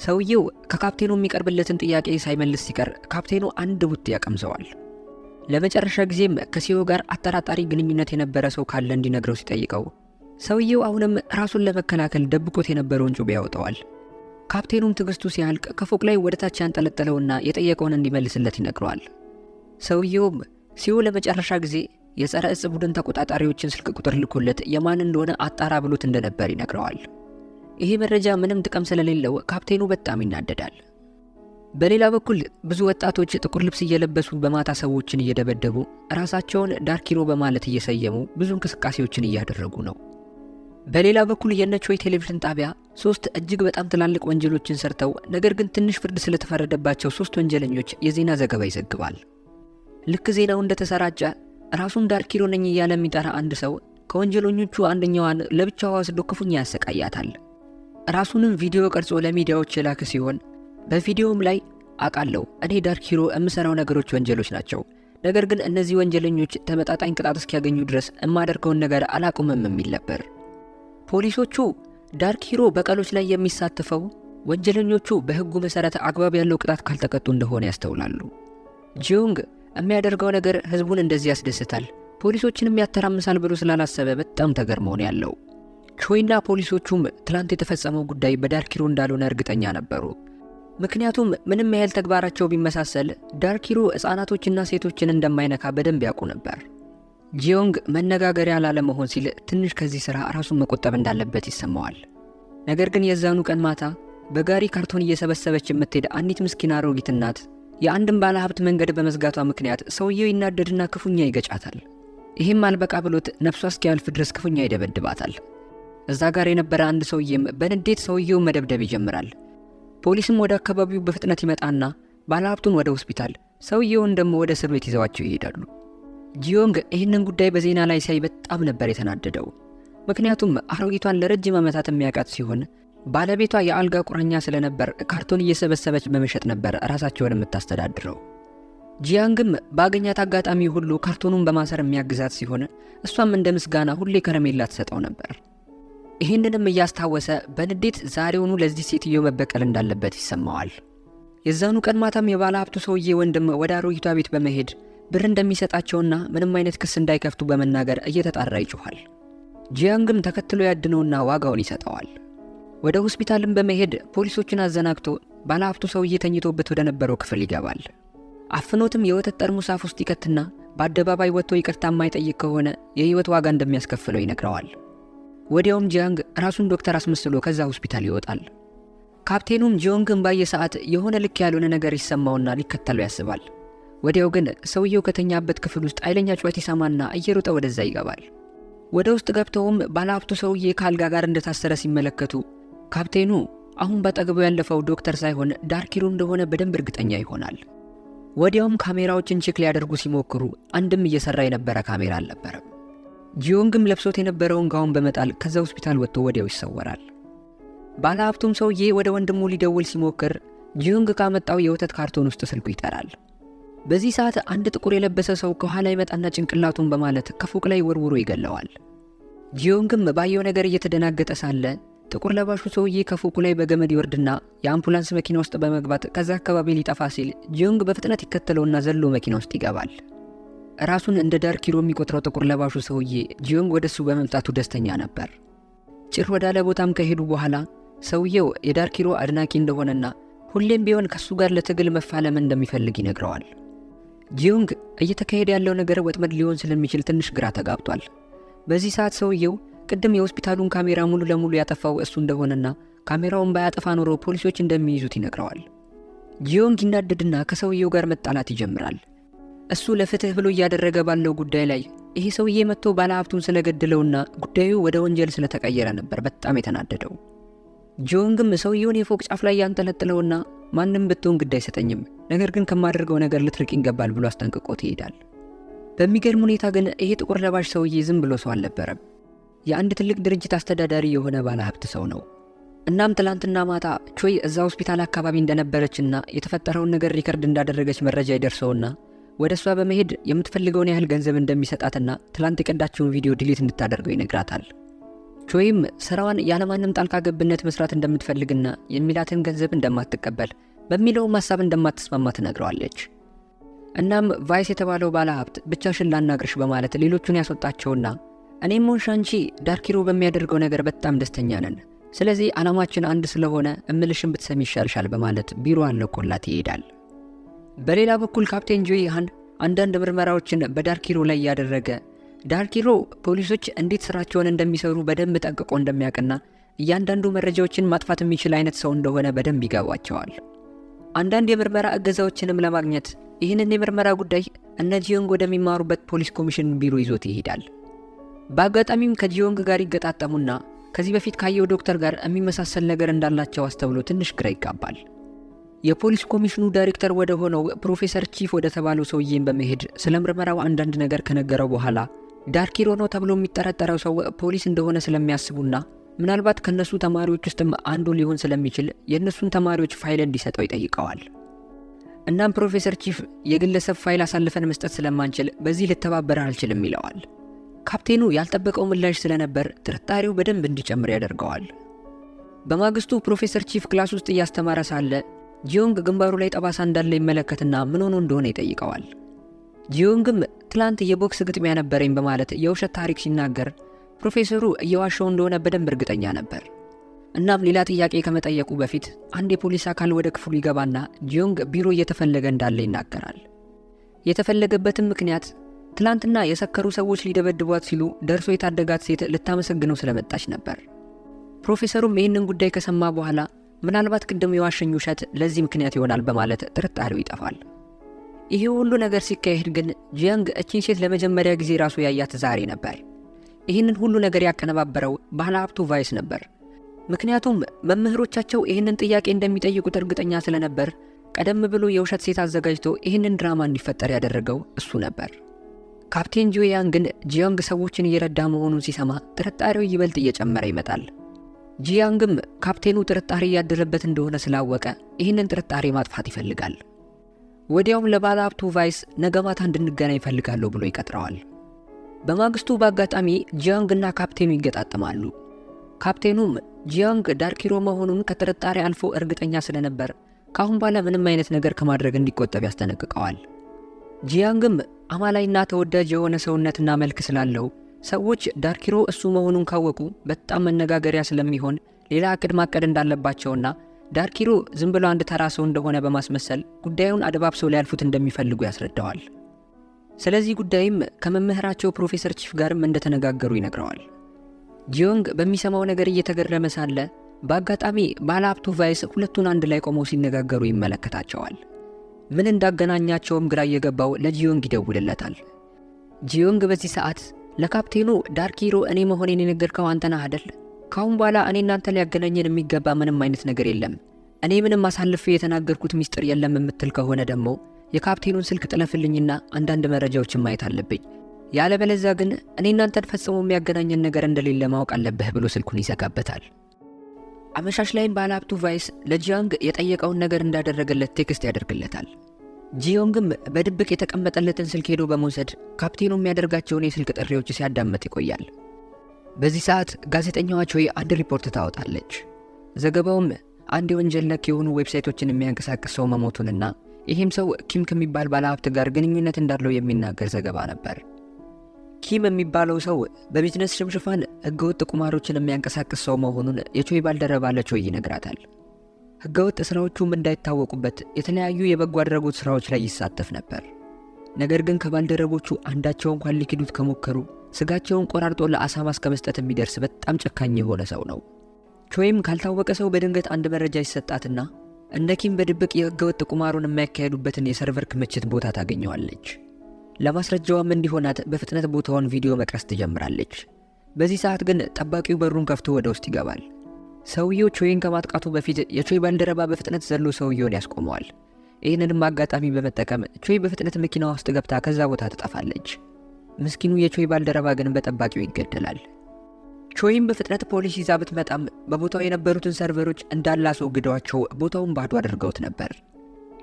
ሰውየው ከካፕቴኑ የሚቀርብለትን ጥያቄ ሳይመልስ ሲቀር ካፕቴኑ አንድ ቡጥ ያቀምሰዋል። ለመጨረሻ ጊዜም ከሲዮ ጋር አጠራጣሪ ግንኙነት የነበረ ሰው ካለ እንዲነግረው ሲጠይቀው ሰውየው አሁንም ራሱን ለመከላከል ደብቆት የነበረውን ጩቤ ያወጣዋል። ካፕቴኑም ትዕግስቱ ሲያልቅ ከፎቅ ላይ ወደ ታች ያንጠለጠለውና የጠየቀውን እንዲመልስለት ይነግረዋል። ሰውየውም ሲዮ ለመጨረሻ ጊዜ የጸረ ዕፅ ቡድን ተቆጣጣሪዎችን ስልክ ቁጥር ልኮለት የማን እንደሆነ አጣራ ብሎት እንደነበር ይነግረዋል። ይሄ መረጃ ምንም ጥቅም ስለሌለው ካፕቴኑ በጣም ይናደዳል። በሌላ በኩል ብዙ ወጣቶች ጥቁር ልብስ እየለበሱ በማታ ሰዎችን እየደበደቡ ራሳቸውን ዳርክ ሂሮ በማለት እየሰየሙ ብዙ እንቅስቃሴዎችን እያደረጉ ነው። በሌላ በኩል የነቾይ ቴሌቪዥን ጣቢያ 3 እጅግ በጣም ትላልቅ ወንጀሎችን ሰርተው ነገር ግን ትንሽ ፍርድ ስለተፈረደባቸው 3 ወንጀለኞች የዜና ዘገባ ይዘግባል። ልክ ዜናው እንደተሰራጨ ራሱን ዳርክ ሂሮ ነኝ እያለ የሚጠራ አንድ ሰው ከወንጀለኞቹ አንደኛዋን ለብቻዋ ወስዶ ክፉኛ ያሰቃያታል። ራሱንም ቪዲዮ ቀርጾ ለሚዲያዎች የላከ ሲሆን በቪዲዮውም ላይ አውቃለሁ እኔ ዳርክ ሂሮ የምሰራው ነገሮች ወንጀሎች ናቸው፣ ነገር ግን እነዚህ ወንጀለኞች ተመጣጣኝ ቅጣት እስኪያገኙ ድረስ የማደርገውን ነገር አላቁምም የሚል ነበር። ፖሊሶቹ ዳርክ ሂሮ በቀሎች ላይ የሚሳተፈው ወንጀለኞቹ በሕጉ መሰረት አግባብ ያለው ቅጣት ካልተቀጡ እንደሆነ ያስተውላሉ። ጂዮንግ የሚያደርገው ነገር ህዝቡን እንደዚህ ያስደስታል፣ ፖሊሶችንም ያተራምሳል ብሎ ስላላሰበ በጣም ተገርሞ ነው ያለው። ቾይና ፖሊሶቹም ትላንት የተፈጸመው ጉዳይ በዳርክ ሂሮ እንዳልሆነ እርግጠኛ ነበሩ። ምክንያቱም ምንም ያህል ተግባራቸው ቢመሳሰል ዳርክ ሂሮ ሕፃናቶችና ሴቶችን እንደማይነካ በደንብ ያውቁ ነበር። ጂዮንግ መነጋገሪያ ላለመሆን ሲል ትንሽ ከዚህ ሥራ ራሱን መቆጠብ እንዳለበት ይሰማዋል። ነገር ግን የዛኑ ቀን ማታ በጋሪ ካርቶን እየሰበሰበች የምትሄድ አንዲት ምስኪን አሮጊት እናት የአንድን ባለ ሀብት መንገድ በመዝጋቷ ምክንያት ሰውየው ይናደድና ክፉኛ ይገጫታል። ይህም አልበቃ ብሎት ነፍሷ እስኪያልፍ ድረስ ክፉኛ ይደበድባታል። እዛ ጋር የነበረ አንድ ሰውዬም በንዴት ሰውየውን መደብደብ ይጀምራል። ፖሊስም ወደ አካባቢው በፍጥነት ይመጣና ባለሀብቱን ወደ ሆስፒታል፣ ሰውየውን ደግሞ ወደ እስር ቤት ይዘዋቸው ይሄዳሉ። ጂዮንግ ይህንን ጉዳይ በዜና ላይ ሲያይ በጣም ነበር የተናደደው። ምክንያቱም አሮጊቷን ለረጅም ዓመታት የሚያውቃት ሲሆን ባለቤቷ የአልጋ ቁራኛ ስለነበር ካርቶን እየሰበሰበች በመሸጥ ነበር ራሳቸውን የምታስተዳድረው። ጂያንግም ባገኛት አጋጣሚ ሁሉ ካርቶኑን በማሰር የሚያግዛት ሲሆን እሷም እንደ ምስጋና ሁሌ ከረሜላ ትሰጠው ነበር። ይህንንም እያስታወሰ በንዴት ዛሬውኑ ለዚህ ሴትዮ መበቀል እንዳለበት ይሰማዋል። የዛኑ ቀን ማታም የባለ ሀብቱ ሰውዬ ወንድም ወደ አሮጊቷ ቤት በመሄድ ብር እንደሚሰጣቸውና ምንም አይነት ክስ እንዳይከፍቱ በመናገር እየተጣራ ይጮኋል። ጂያንግም ተከትሎ ያድነውና ዋጋውን ይሰጠዋል። ወደ ሆስፒታልም በመሄድ ፖሊሶችን አዘናግቶ ባለ ሀብቱ ሰውዬ ተኝቶበት ወደ ነበረው ክፍል ይገባል። አፍኖትም የወተት ጠርሙስ አፍ ውስጥ ይከትና በአደባባይ ወጥቶ ይቅርታ የማይጠይቅ ከሆነ የህይወት ዋጋ እንደሚያስከፍለው ይነግረዋል። ወዲያውም ጂያንግ ራሱን ዶክተር አስመስሎ ከዛ ሆስፒታል ይወጣል። ካፕቴኑም ጂዮንግን ባየ ሰዓት የሆነ ልክ ያልሆነ ነገር ይሰማውና ሊከተለው ያስባል። ወዲያው ግን ሰውየው ከተኛበት ክፍል ውስጥ ኃይለኛ ጩኸት ይሰማና እየሮጠ ወደዛ ይገባል። ወደ ውስጥ ገብተውም ባለሀብቱ ሰውዬ ከአልጋ ጋር እንደታሰረ ሲመለከቱ ካፕቴኑ አሁን ባጠገቡ ያለፈው ዶክተር ሳይሆን ዳርኪሮ እንደሆነ በደንብ እርግጠኛ ይሆናል። ወዲያውም ካሜራዎችን ቼክ ሊያደርጉ ሲሞክሩ አንድም እየሰራ የነበረ ካሜራ አልነበረም። ጂዮንግም ለብሶት የነበረውን ጋውን በመጣል ከዛ ሆስፒታል ወጥቶ ወዲያው ይሰወራል። ባለሀብቱም ሰውዬ ወደ ወንድሙ ሊደውል ሲሞክር ጂዮንግ ካመጣው የወተት ካርቶን ውስጥ ስልኩ ይጠራል። በዚህ ሰዓት አንድ ጥቁር የለበሰ ሰው ከኋላ ይመጣና ጭንቅላቱን በማለት ከፎቅ ላይ ወርውሮ ይገለዋል። ጂዮንግም ባየው ነገር እየተደናገጠ ሳለ ጥቁር ለባሹ ሰውዬ ከፎቁ ላይ በገመድ ይወርድና የአምቡላንስ መኪና ውስጥ በመግባት ከዛ አካባቢ ሊጠፋ ሲል ጂዮንግ በፍጥነት ይከተለውና ዘሎ መኪና ውስጥ ይገባል። ራሱን እንደ ዳርኪሮ የሚቆጥረው ጥቁር ለባሹ ሰውዬ ጂዮንግ ወደሱ በመምጣቱ ደስተኛ ነበር። ጭር ወዳለ ቦታም ከሄዱ በኋላ ሰውየው የዳርኪሮ አድናቂ እንደሆነና ሁሌም ቢሆን ከሱ ጋር ለትግል መፋለም እንደሚፈልግ ይነግረዋል። ጂዮንግ እየተካሄደ ያለው ነገር ወጥመድ ሊሆን ስለሚችል ትንሽ ግራ ተጋብቷል። በዚህ ሰዓት ሰውየው ቅድም የሆስፒታሉን ካሜራ ሙሉ ለሙሉ ያጠፋው እሱ እንደሆነና ካሜራውን ባያጠፋ ኖሮ ፖሊሶች እንደሚይዙት ይነግረዋል። ጂዮንግ ይናደድና ከሰውየው ጋር መጣላት ይጀምራል። እሱ ለፍትህ ብሎ እያደረገ ባለው ጉዳይ ላይ ይሄ ሰውዬ መጥቶ ባለሀብቱን ስለገደለውና ጉዳዩ ወደ ወንጀል ስለተቀየረ ነበር በጣም የተናደደው። ጂዮንግም ሰውየውን የፎቅ ጫፍ ላይ ያንጠለጥለውና ማንም ብትሆን ግድ አይሰጠኝም፣ ነገር ግን ከማደርገው ነገር ልትርቅ ይገባል ብሎ አስጠንቅቆት ይሄዳል። በሚገርም ሁኔታ ግን ይሄ ጥቁር ለባሽ ሰውዬ ዝም ብሎ ሰው አልነበረም። የአንድ ትልቅ ድርጅት አስተዳዳሪ የሆነ ባለሀብት ሰው ነው። እናም ትላንትና ማታ ቾይ እዛ ሆስፒታል አካባቢ እንደነበረችና የተፈጠረውን ነገር ሪከርድ እንዳደረገች መረጃ ይደርሰውና ወደ እሷ በመሄድ የምትፈልገውን ያህል ገንዘብ እንደሚሰጣትና ትላንት የቀዳችውን ቪዲዮ ዲሊት እንድታደርገው ይነግራታል። ቾይም ስራዋን ያለማንም ጣልቃ ገብነት መስራት እንደምትፈልግና የሚላትን ገንዘብ እንደማትቀበል በሚለውም ሀሳብ እንደማትስማማ ትነግረዋለች። እናም ቫይስ የተባለው ባለሀብት ብቻሽን ላናግርሽ በማለት ሌሎቹን ያስወጣቸውና እኔም ሆንሽ አንቺ ዳርኪሮ በሚያደርገው ነገር በጣም ደስተኛ ነን፣ ስለዚህ ዓላማችን አንድ ስለሆነ እምልሽን ብትሰሚ ይሻልሻል በማለት ቢሮ አለቆላት ይሄዳል። በሌላ በኩል ካፕቴን ጆይ ሃን አንዳንድ ምርመራዎችን በዳርኪሮ ላይ ያደረገ ዳርኪሮ ፖሊሶች እንዴት ስራቸውን እንደሚሰሩ በደንብ ጠንቅቆ እንደሚያውቅና እያንዳንዱ መረጃዎችን ማጥፋት የሚችል አይነት ሰው እንደሆነ በደንብ ይገባቸዋል። አንዳንድ የምርመራ እገዛዎችንም ለማግኘት ይህንን የምርመራ ጉዳይ እነ ጂዮንግ ወደሚማሩበት ፖሊስ ኮሚሽን ቢሮ ይዞት ይሄዳል። በአጋጣሚም ከጂዮንግ ጋር ይገጣጠሙና ከዚህ በፊት ካየው ዶክተር ጋር የሚመሳሰል ነገር እንዳላቸው አስተውሎ ትንሽ ግራ ይጋባል። የፖሊስ ኮሚሽኑ ዳይሬክተር ወደ ሆነው ፕሮፌሰር ቺፍ ወደ ተባለው ሰውዬን በመሄድ ስለ ምርመራው አንዳንድ ነገር ከነገረው በኋላ ዳርኪሮ ነው ተብሎ የሚጠረጠረው ሰው ፖሊስ እንደሆነ ስለሚያስቡና ምናልባት ከነሱ ተማሪዎች ውስጥም አንዱ ሊሆን ስለሚችል የእነሱን ተማሪዎች ፋይል እንዲሰጠው ይጠይቀዋል። እናም ፕሮፌሰር ቺፍ የግለሰብ ፋይል አሳልፈን መስጠት ስለማንችል በዚህ ልተባበር አልችልም ይለዋል። ካፕቴኑ ያልጠበቀው ምላሽ ስለነበር ጥርጣሬው በደንብ እንዲጨምር ያደርገዋል። በማግስቱ ፕሮፌሰር ቺፍ ክላስ ውስጥ እያስተማረ ሳለ ጂዮንግ ግንባሩ ላይ ጠባሳ እንዳለ ይመለከትና ምን ሆኖ እንደሆነ ይጠይቀዋል። ጂዮንግም ትላንት የቦክስ ግጥሚያ ነበረኝ በማለት የውሸት ታሪክ ሲናገር ፕሮፌሰሩ እየዋሸው እንደሆነ በደንብ እርግጠኛ ነበር። እናም ሌላ ጥያቄ ከመጠየቁ በፊት አንድ የፖሊስ አካል ወደ ክፍሉ ይገባና ጂዮንግ ቢሮ እየተፈለገ እንዳለ ይናገራል። የተፈለገበትም ምክንያት ትላንትና የሰከሩ ሰዎች ሊደበድቧት ሲሉ ደርሶ የታደጋት ሴት ልታመሰግነው ስለመጣች ነበር። ፕሮፌሰሩም ይህንን ጉዳይ ከሰማ በኋላ ምናልባት ቅድም የዋሸኝ ውሸት ለዚህ ምክንያት ይሆናል በማለት ጥርጣሬው ይጠፋል። ይሄ ሁሉ ነገር ሲካሄድ ግን ጂያንግ እቺን ሴት ለመጀመሪያ ጊዜ ራሱ ያያት ዛሬ ነበር። ይህንን ሁሉ ነገር ያቀነባበረው ባለሀብቱ ቫይስ ነበር። ምክንያቱም መምህሮቻቸው ይህንን ጥያቄ እንደሚጠይቁት እርግጠኛ ስለነበር ቀደም ብሎ የውሸት ሴት አዘጋጅቶ ይህንን ድራማ እንዲፈጠር ያደረገው እሱ ነበር። ካፕቴን ጆያን ግን ጂያንግ ሰዎችን እየረዳ መሆኑን ሲሰማ ጥርጣሬው ይበልጥ እየጨመረ ይመጣል። ጂያንግም ካፕቴኑ ጥርጣሬ ያደረበት እንደሆነ ስላወቀ ይህንን ጥርጣሬ ማጥፋት ይፈልጋል። ወዲያውም ለባለሀብቱ ቫይስ ነገ ማታ እንድንገናኝ ይፈልጋለሁ ብሎ ይቀጥረዋል። በማግስቱ በአጋጣሚ ጂያንግና ካፕቴኑ ይገጣጠማሉ። ካፕቴኑም ጂያንግ ዳርኪሮ መሆኑን ከጥርጣሬ አልፎ እርግጠኛ ስለነበር ካሁን በኋላ ምንም አይነት ነገር ከማድረግ እንዲቆጠብ ያስጠነቅቀዋል። ጂያንግም አማላይና ተወዳጅ የሆነ ሰውነትና መልክ ስላለው ሰዎች ዳርኪሮ እሱ መሆኑን ካወቁ በጣም መነጋገሪያ ስለሚሆን ሌላ እቅድ ማቀድ እንዳለባቸውና ዳርኪሮ ዝም ብሎ አንድ ተራ ሰው እንደሆነ በማስመሰል ጉዳዩን አደባብሰው ሊያልፉት እንደሚፈልጉ ያስረዳዋል። ስለዚህ ጉዳይም ከመምህራቸው ፕሮፌሰር ቺፍ ጋርም እንደተነጋገሩ ይነግረዋል። ጂዮንግ በሚሰማው ነገር እየተገረመ ሳለ በአጋጣሚ ባለሀብቱ ቫይስ ሁለቱን አንድ ላይ ቆመው ሲነጋገሩ ይመለከታቸዋል። ምን እንዳገናኛቸውም ግራ እየገባው ለጂዮንግ ይደውልለታል። ጂዮንግ በዚህ ሰዓት ለካፕቴኑ ዳርኪሮ እኔ መሆኔን የነገርከው አንተ ነህ አይደል? ካሁን በኋላ እኔ እናንተ ሊያገናኘን የሚገባ ምንም አይነት ነገር የለም። እኔ ምንም አሳልፌ የተናገርኩት ሚስጥር የለም የምትል ከሆነ ደግሞ የካፕቴኑን ስልክ ጥለፍልኝና አንዳንድ መረጃዎችን ማየት አለብኝ። ያለበለዚያ ግን እኔ እናንተን ፈጽሞ የሚያገናኘን ነገር እንደሌለ ማወቅ አለብህ ብሎ ስልኩን ይዘጋበታል። አመሻሽ ላይም ባለሀብቱ ቫይስ ለጂያንግ የጠየቀውን ነገር እንዳደረገለት ቴክስት ያደርግለታል። ጂዮንግም በድብቅ የተቀመጠለትን ስልክ ሄዶ በመውሰድ ካፕቴኑ የሚያደርጋቸውን የስልክ ጥሪዎች ሲያዳምጥ ይቆያል። በዚህ ሰዓት ጋዜጠኛዋ ቾይ አንድ ሪፖርት ታወጣለች። ዘገባውም አንድ የወንጀል ነክ የሆኑ ዌብሳይቶችን የሚያንቀሳቅስ ሰው መሞቱንና ይህም ሰው ኪም ከሚባል ባለሀብት ጋር ግንኙነት እንዳለው የሚናገር ዘገባ ነበር። ኪም የሚባለው ሰው በቢዝነስ ሽምሽፋን ህገወጥ ቁማሮችን የሚያንቀሳቅስ ሰው መሆኑን የቾይ ባልደረባ ለቾይ ይነግራታል። ህገወጥ ስራዎቹም እንዳይታወቁበት የተለያዩ የበጎ አድራጎት ስራዎች ላይ ይሳተፍ ነበር። ነገር ግን ከባልደረቦቹ አንዳቸው እንኳን ሊክዱት ከሞከሩ ስጋቸውን ቆራርጦ ለአሳማ እስከ መስጠት የሚደርስ በጣም ጨካኝ የሆነ ሰው ነው። ቾይም ካልታወቀ ሰው በድንገት አንድ መረጃ ይሰጣትና እነ ኪም በድብቅ የህገወጥ ቁማሩን የሚያካሄዱበትን የሰርቨር ክምችት ቦታ ታገኘዋለች። ለማስረጃዋም እንዲሆናት በፍጥነት ቦታውን ቪዲዮ መቅረስ ትጀምራለች። በዚህ ሰዓት ግን ጠባቂው በሩን ከፍቶ ወደ ውስጥ ይገባል። ሰውየው ቾይን ከማጥቃቱ በፊት የቾይ ባልደረባ በፍጥነት ዘሎ ሰውየውን ያስቆመዋል። ይህንንም አጋጣሚ በመጠቀም ቾይ በፍጥነት መኪና ውስጥ ገብታ ከዛ ቦታ ትጠፋለች። ምስኪኑ የቾይ ባልደረባ ግን በጠባቂው ይገደላል። ቾይም በፍጥነት ፖሊስ ይዛ ብትመጣም በቦታው የነበሩትን ሰርቨሮች እንዳለ አስወግደዋቸው ቦታውን ባዶ አድርገውት ነበር።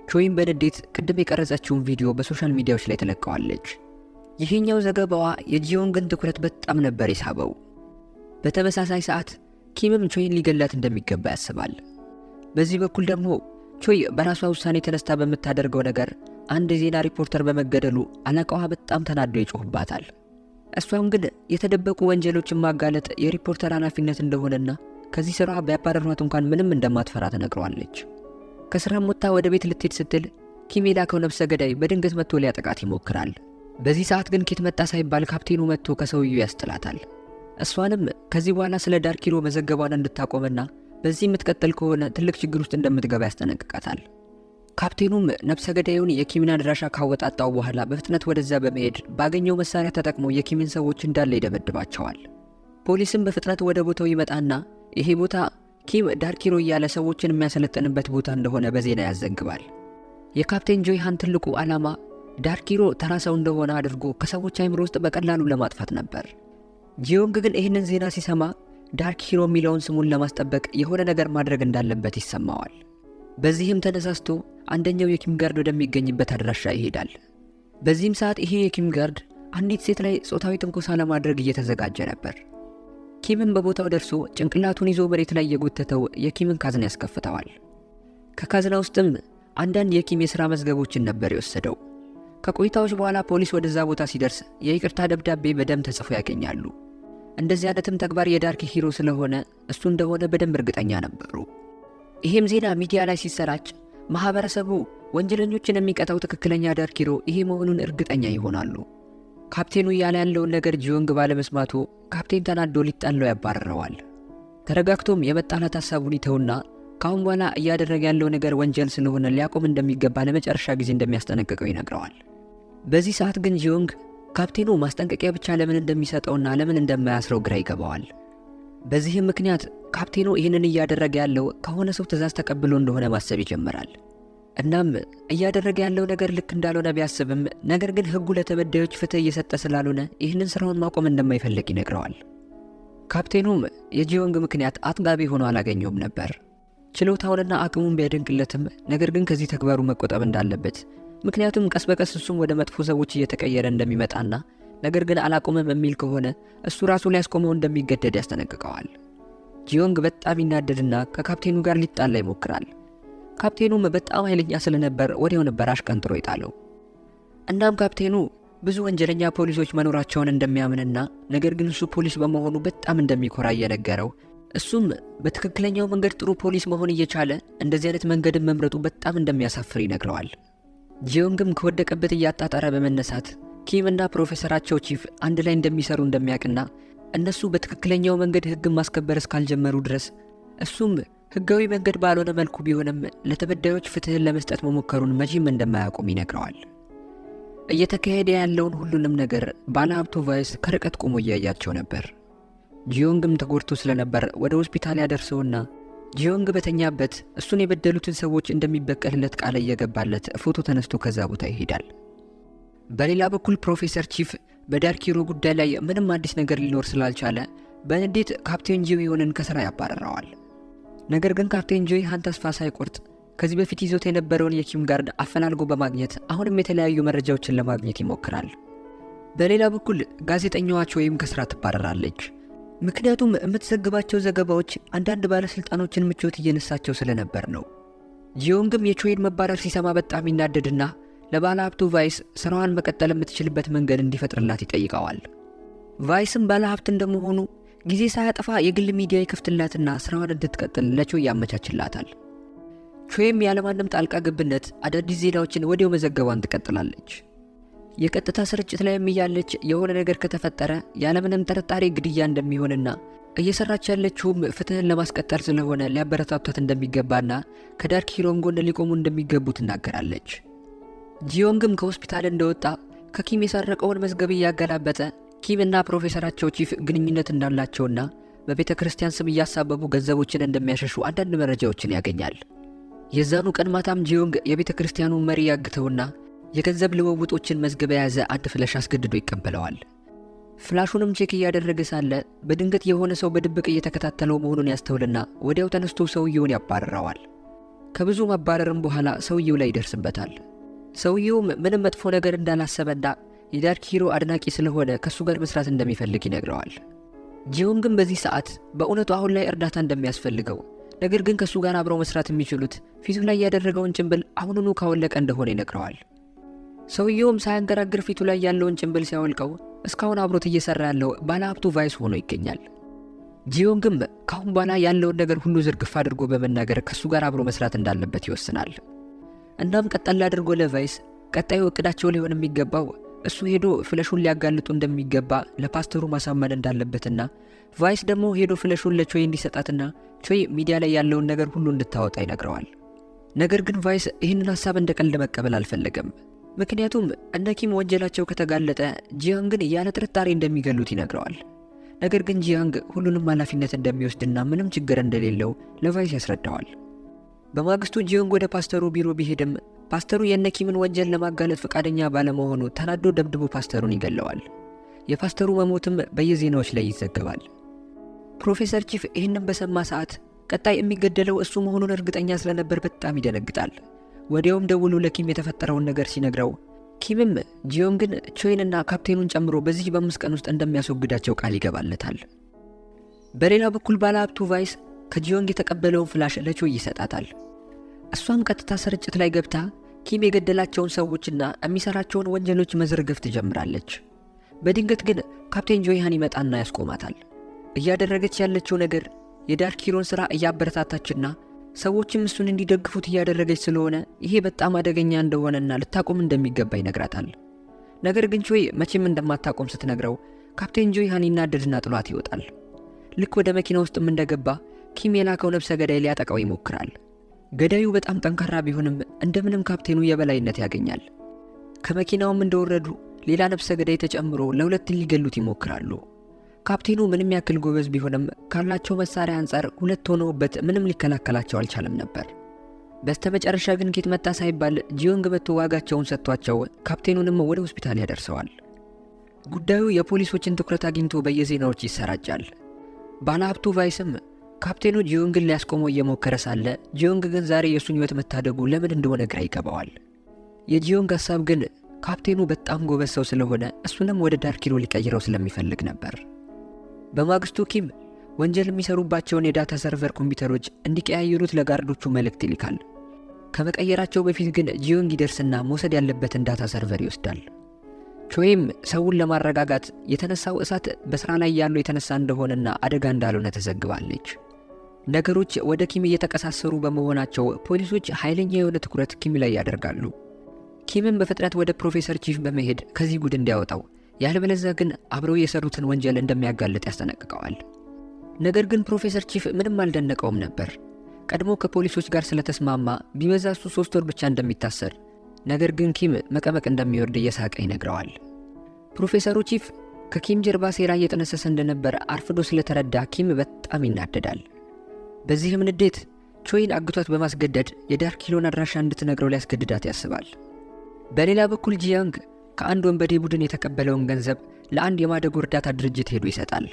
ቾይም በንዴት ቅድም የቀረጸችውን ቪዲዮ በሶሻል ሚዲያዎች ላይ ተለቀዋለች። ይህኛው ዘገባዋ የጂዮንግን ትኩረት በጣም ነበር የሳበው። በተመሳሳይ ሰዓት ኪምም ቾይን ሊገላት እንደሚገባ ያስባል። በዚህ በኩል ደግሞ ቾይ በራሷ ውሳኔ ተነስታ በምታደርገው ነገር አንድ የዜና ሪፖርተር በመገደሉ አለቃዋ በጣም ተናዶ ይጮህባታል። እሷም ግን የተደበቁ ወንጀሎችን ማጋለጥ የሪፖርተር ኃላፊነት እንደሆነና ከዚህ ስራ ቢያባረሯት እንኳን ምንም እንደማትፈራ ትነግረዋለች። ከስራም ወጥታ ወደ ቤት ልትሄድ ስትል ኪም የላከው ነፍሰ ገዳይ በድንገት መጥቶ ሊያጠቃት ይሞክራል። በዚህ ሰዓት ግን ኬት መጣ ሳይባል ካፕቴኑ መጥቶ ከሰውየው ያስጥላታል። እሷንም ከዚህ በኋላ ስለ ዳርኪሮ መዘገቧን እንድታቆምና በዚህ የምትቀጥል ከሆነ ትልቅ ችግር ውስጥ እንደምትገባ ያስጠነቅቃታል። ካፕቴኑም ነፍሰ ገዳዩን የኪምን አድራሻ ካወጣጣው በኋላ በፍጥነት ወደዛ በመሄድ ባገኘው መሳሪያ ተጠቅሞ የኪምን ሰዎች እንዳለ ይደበድባቸዋል። ፖሊስም በፍጥነት ወደ ቦታው ይመጣና ይሄ ቦታ ኪም ዳርኪሮ እያለ ሰዎችን የሚያሰለጥንበት ቦታ እንደሆነ በዜና ያዘግባል። የካፕቴን ጆይሃን ትልቁ ዓላማ ዳርኪሮ ተራ ሰው እንደሆነ አድርጎ ከሰዎች አይምሮ ውስጥ በቀላሉ ለማጥፋት ነበር። ጂዮንግ ግን ይህንን ዜና ሲሰማ ዳርኪሮ የሚለውን ስሙን ለማስጠበቅ የሆነ ነገር ማድረግ እንዳለበት ይሰማዋል። በዚህም ተነሳስቶ አንደኛው የኪም ጋርድ ወደሚገኝበት አድራሻ ይሄዳል። በዚህም ሰዓት ይሄ የኪም ጋርድ አንዲት ሴት ላይ ጾታዊ ትንኮሳ ለማድረግ እየተዘጋጀ ነበር። ኪምም በቦታው ደርሶ ጭንቅላቱን ይዞ መሬት ላይ የጎተተው የኪምን ካዝና ያስከፍተዋል። ከካዝና ውስጥም አንዳንድ የኪም የሥራ መዝገቦችን ነበር የወሰደው። ከቆይታዎች በኋላ ፖሊስ ወደዛ ቦታ ሲደርስ የይቅርታ ደብዳቤ በደም ተጽፎ ያገኛሉ። እንደዚህ አይነትም ተግባር የዳርክ ሂሮ ስለሆነ እሱ እንደሆነ በደንብ እርግጠኛ ነበሩ። ይሄም ዜና ሚዲያ ላይ ሲሰራጭ ማህበረሰቡ ወንጀለኞችን የሚቀጣው ትክክለኛ ዳርክ ሂሮ ይሄ መሆኑን እርግጠኛ ይሆናሉ። ካፕቴኑ እያለ ያለውን ነገር ጂዮንግ ባለመስማቱ ካፕቴን ተናዶ ሊጣለው ያባረረዋል። ተረጋግቶም የመጣላት ሐሳቡን ይተውና ካሁን በኋላ እያደረገ ያለው ነገር ወንጀል ስለሆነ ሊያቆም እንደሚገባ ለመጨረሻ ጊዜ እንደሚያስጠነቅቀው ይነግረዋል። በዚህ ሰዓት ግን ጂዮንግ ካፕቴኑ ማስጠንቀቂያ ብቻ ለምን እንደሚሰጠውና ለምን እንደማያስረው ግራ ይገባዋል። በዚህም ምክንያት ካፕቴኑ ይህንን እያደረገ ያለው ከሆነ ሰው ትዕዛዝ ተቀብሎ እንደሆነ ማሰብ ይጀምራል። እናም እያደረገ ያለው ነገር ልክ እንዳልሆነ ቢያስብም ነገር ግን ሕጉ ለተበዳዮች ፍትህ እየሰጠ ስላልሆነ ይህንን ስራውን ማቆም እንደማይፈልግ ይነግረዋል። ካፕቴኑም የጂዮንግ ምክንያት አጥጋቢ ሆኖ አላገኘውም ነበር። ችሎታውንና አቅሙን ቢያደንቅለትም ነገር ግን ከዚህ ተግባሩ መቆጠብ እንዳለበት፣ ምክንያቱም ቀስ በቀስ እሱም ወደ መጥፎ ሰዎች እየተቀየረ እንደሚመጣና ነገር ግን አላቆመም የሚል ከሆነ እሱ ራሱ ሊያስቆመው እንደሚገደድ ያስጠነቅቀዋል። ጂዮንግ በጣም ይናደድና ከካፕቴኑ ጋር ሊጣላ ይሞክራል። ካፕቴኑም በጣም ኃይለኛ ስለነበር ወዲያው ነበር አሽቀንጥሮ ይጣለው። እናም ካፕቴኑ ብዙ ወንጀለኛ ፖሊሶች መኖራቸውን እንደሚያምንና ነገር ግን እሱ ፖሊስ በመሆኑ በጣም እንደሚኮራ እየነገረው እሱም በትክክለኛው መንገድ ጥሩ ፖሊስ መሆን እየቻለ እንደዚህ አይነት መንገድን መምረጡ በጣም እንደሚያሳፍር ይነግረዋል። ጂዮንግም ከወደቀበት እያጣጣረ በመነሳት ኪም እና ፕሮፌሰራቸው ቺፍ አንድ ላይ እንደሚሰሩ እንደሚያውቅና እነሱ በትክክለኛው መንገድ ሕግን ማስከበር እስካልጀመሩ ድረስ እሱም ሕጋዊ መንገድ ባልሆነ መልኩ ቢሆንም ለተበዳዮች ፍትህን ለመስጠት መሞከሩን መቼም እንደማያቆም ይነግረዋል። እየተካሄደ ያለውን ሁሉንም ነገር ባለሀብቱ ቫይስ ከርቀት ቆሞ እያያቸው ነበር። ጂዮንግም ተጎድቶ ስለነበር ወደ ሆስፒታል ያደርሰውና ጂዮንግ በተኛበት እሱን የበደሉትን ሰዎች እንደሚበቀልለት ቃል እየገባለት ፎቶ ተነስቶ ከዛ ቦታ ይሄዳል። በሌላ በኩል ፕሮፌሰር ቺፍ በዳርክ ሂሮ ጉዳይ ላይ ምንም አዲስ ነገር ሊኖር ስላልቻለ በንዴት ካፕቴን ጂዮንን ከሥራ ያባረረዋል። ነገር ግን ካፕቴን ጂዮን ተስፋ ሳይቆርጥ ከዚህ በፊት ይዞት የነበረውን የኪም ጋርድ አፈላልጎ በማግኘት አሁንም የተለያዩ መረጃዎችን ለማግኘት ይሞክራል። በሌላ በኩል ጋዜጠኛዋ ቾይም ከሥራ ትባረራለች። ምክንያቱም የምትዘግባቸው ዘገባዎች አንዳንድ ባለሥልጣኖችን ምቾት እየነሳቸው ስለነበር ነው። ጂዮንግም የቾይን መባረር ሲሰማ በጣም ይናደድና ለባለ ሀብቱ ቫይስ ሥራዋን መቀጠል የምትችልበት መንገድ እንዲፈጥርላት ይጠይቀዋል። ቫይስም ባለ ሀብት እንደመሆኑ ጊዜ ሳያጠፋ የግል ሚዲያ ይከፍትላትና ሥራዋን እንድትቀጥል ለቾይ ያመቻችላታል። ቾይም ያለማንም ጣልቃ ገብነት አዳዲስ ዜናዎችን ወዲያው መዘገቧን ትቀጥላለች። የቀጥታ ስርጭት ላይም እያለች የሆነ ነገር ከተፈጠረ ያለምንም ጥርጣሬ ግድያ እንደሚሆንና እየሰራች ያለችውም ፍትህን ለማስቀጠል ስለሆነ ሊያበረታቷት እንደሚገባና ከዳርክ ሂሮም ጎን ሊቆሙ እንደሚገቡ ትናገራለች። ጂዮንግም ከሆስፒታል እንደወጣ ከኪም የሰረቀውን መዝገብ እያገላበጠ ኪም እና ፕሮፌሰራቸው ቺፍ ግንኙነት እንዳላቸውና በቤተ ክርስቲያን ስም እያሳበቡ ገንዘቦችን እንደሚያሸሹ አንዳንድ መረጃዎችን ያገኛል። የዛኑ ቀን ማታም ጂዮንግ የቤተ ክርስቲያኑ መሪ ያግተውና የገንዘብ ልውውጦችን መዝገብ የያዘ አንድ ፍላሽ አስገድዶ ይቀበለዋል። ፍላሹንም ቼክ እያደረገ ሳለ በድንገት የሆነ ሰው በድብቅ እየተከታተለው መሆኑን ያስተውልና ወዲያው ተነስቶ ሰውየውን ያባረረዋል። ከብዙ ማባረርም በኋላ ሰውየው ላይ ይደርስበታል። ሰውየውም ምንም መጥፎ ነገር እንዳላሰበና የዳርክ ሂሮ አድናቂ ስለሆነ ከሱ ጋር መስራት እንደሚፈልግ ይነግረዋል። ጂዮንግም በዚህ ሰዓት በእውነቱ አሁን ላይ እርዳታ እንደሚያስፈልገው ነገር ግን ከሱ ጋር አብረው መስራት የሚችሉት ፊቱ ላይ ያደረገውን ጭንብል አሁኑኑ ካወለቀ እንደሆነ ይነግረዋል። ሰውየውም ሳያንገራግር ፊቱ ላይ ያለውን ጭንብል ሲያወልቀው እስካሁን አብሮት እየሰራ ያለው ባለሀብቱ ቫይስ ሆኖ ይገኛል። ጂዮንግም ካሁን በኋላ ያለውን ነገር ሁሉ ዝርግፍ አድርጎ በመናገር ከሱ ጋር አብሮ መስራት እንዳለበት ይወስናል። እናም ቀጠል አድርጎ ለቫይስ ቀጣዩ እቅዳቸው ሊሆን የሚገባው እሱ ሄዶ ፍለሹን ሊያጋልጡ እንደሚገባ ለፓስተሩ ማሳመን እንዳለበትና ቫይስ ደግሞ ሄዶ ፍለሹን ለቾይ እንዲሰጣትና ቾይ ሚዲያ ላይ ያለውን ነገር ሁሉ እንድታወጣ ይነግረዋል። ነገር ግን ቫይስ ይህንን ሐሳብ እንደ ቀልድ መቀበል አልፈለገም። ምክንያቱም እነ ኪም ወንጀላቸው ከተጋለጠ ጂያንግን ያለ ጥርጣሬ እንደሚገሉት ይነግረዋል። ነገር ግን ጂያንግ ሁሉንም ኃላፊነት እንደሚወስድና ምንም ችግር እንደሌለው ለቫይስ ያስረዳዋል። በማግስቱ ጂያንግ ወደ ፓስተሩ ቢሮ ቢሄድም ፓስተሩ የነ ኪምን ወንጀል ለማጋለጥ ፈቃደኛ ባለመሆኑ ተናዶ ደብድቦ ፓስተሩን ይገለዋል። የፓስተሩ መሞትም በየዜናዎች ላይ ይዘገባል። ፕሮፌሰር ቺፍ ይህንን በሰማ ሰዓት ቀጣይ የሚገደለው እሱ መሆኑን እርግጠኛ ስለነበር በጣም ይደነግጣል። ወዲያውም ደውሎ ለኪም የተፈጠረውን ነገር ሲነግረው ኪምም ጂዮንግን ቾይንና ካፕቴኑን ጨምሮ በዚህ በ5 ቀን ውስጥ እንደሚያስወግዳቸው ቃል ይገባለታል። በሌላ በኩል ባለሀብቱ ቫይስ ከጂዮንግ የተቀበለውን ፍላሽ ለቾይ ይሰጣታል። እሷም ቀጥታ ስርጭት ላይ ገብታ ኪም የገደላቸውን ሰዎችና የሚሰራቸውን ወንጀሎች መዘርገፍ ትጀምራለች። በድንገት ግን ካፕቴን ጆይሃን ይመጣና ያስቆማታል። እያደረገች ያለችው ነገር የዳርክ ሂሮን ሥራ እያበረታታችና ሰዎችም እሱን እንዲደግፉት እያደረገች ስለሆነ ይሄ በጣም አደገኛ እንደሆነና ልታቆም እንደሚገባ ይነግራታል። ነገር ግን ቾይ መቼም እንደማታቆም ስትነግረው ካፕቴን ጆይሃን ይናደድና ጥሏት ይወጣል። ልክ ወደ መኪና ውስጥም እንደገባ ኪም የላከው ነፍሰ ገዳይ ሊያጠቃው ይሞክራል። ገዳዩ በጣም ጠንካራ ቢሆንም እንደምንም ካፕቴኑ የበላይነት ያገኛል። ከመኪናውም እንደወረዱ ሌላ ነፍሰ ገዳይ ተጨምሮ ለሁለት ሊገሉት ይሞክራሉ። ካፕቴኑ ምንም ያክል ጎበዝ ቢሆንም ካላቸው መሳሪያ አንጻር ሁለት ሆነውበት ምንም ሊከላከላቸው አልቻለም ነበር። በስተመጨረሻ ግን ኬት መጣ ሳይባል ጂዮንግ መጥቶ ዋጋቸውን ሰጥቷቸው ካፕቴኑንም ወደ ሆስፒታል ያደርሰዋል። ጉዳዩ የፖሊሶችን ትኩረት አግኝቶ በየዜናዎች ይሰራጫል። ባለሀብቱ ቫይስም ካፕቴኑ ጂዮንግን ሊያስቆመው እየሞከረ ሳለ ጂዮንግ ግን ዛሬ የእሱን ሕይወት መታደጉ ለምን እንደሆነ ግራ ይገባዋል። የጂዮንግ ሀሳብ ግን ካፕቴኑ በጣም ጎበዝ ሰው ስለሆነ እሱንም ወደ ዳርክ ሂሮ ሊቀይረው ስለሚፈልግ ነበር። በማግስቱ ኪም ወንጀል የሚሰሩባቸውን የዳታ ሰርቨር ኮምፒውተሮች እንዲቀያየሩት ለጋርዶቹ መልእክት ይልካል። ከመቀየራቸው በፊት ግን ጂዮንግ ይደርስና መውሰድ ያለበትን ዳታ ሰርቨር ይወስዳል። ቾይም ሰውን ለማረጋጋት የተነሳው እሳት በስራ ላይ ያለው የተነሳ እንደሆነና አደጋ እንዳልሆነ ተዘግባለች። ነገሮች ወደ ኪም እየተቀሳሰሩ በመሆናቸው ፖሊሶች ኃይለኛ የሆነ ትኩረት ኪም ላይ ያደርጋሉ። ኪምም በፍጥነት ወደ ፕሮፌሰር ቺፍ በመሄድ ከዚህ ጉድ እንዲያወጣው ያለበለዚያ ግን አብረው የሰሩትን ወንጀል እንደሚያጋልጥ ያስጠነቅቀዋል። ነገር ግን ፕሮፌሰር ቺፍ ምንም አልደነቀውም ነበር። ቀድሞ ከፖሊሶች ጋር ስለተስማማ ቢበዛ እሱ 3 ወር ብቻ እንደሚታሰር፣ ነገር ግን ኪም መቀመቅ እንደሚወርድ እየሳቀ ይነግረዋል። ፕሮፌሰሩ ቺፍ ከኪም ጀርባ ሴራ እየጠነሰሰ እንደነበር አርፍዶ ስለተረዳ ኪም በጣም ይናደዳል። በዚህም ንዴት ቾይን አግቷት በማስገደድ የዳርክ ሂሮን አድራሻ እንድትነግረው ሊያስገድዳት ያስባል። በሌላ በኩል ጂያንግ ከአንድ ወንበዴ ቡድን የተቀበለውን ገንዘብ ለአንድ የማደጎ እርዳታ ድርጅት ሄዶ ይሰጣል።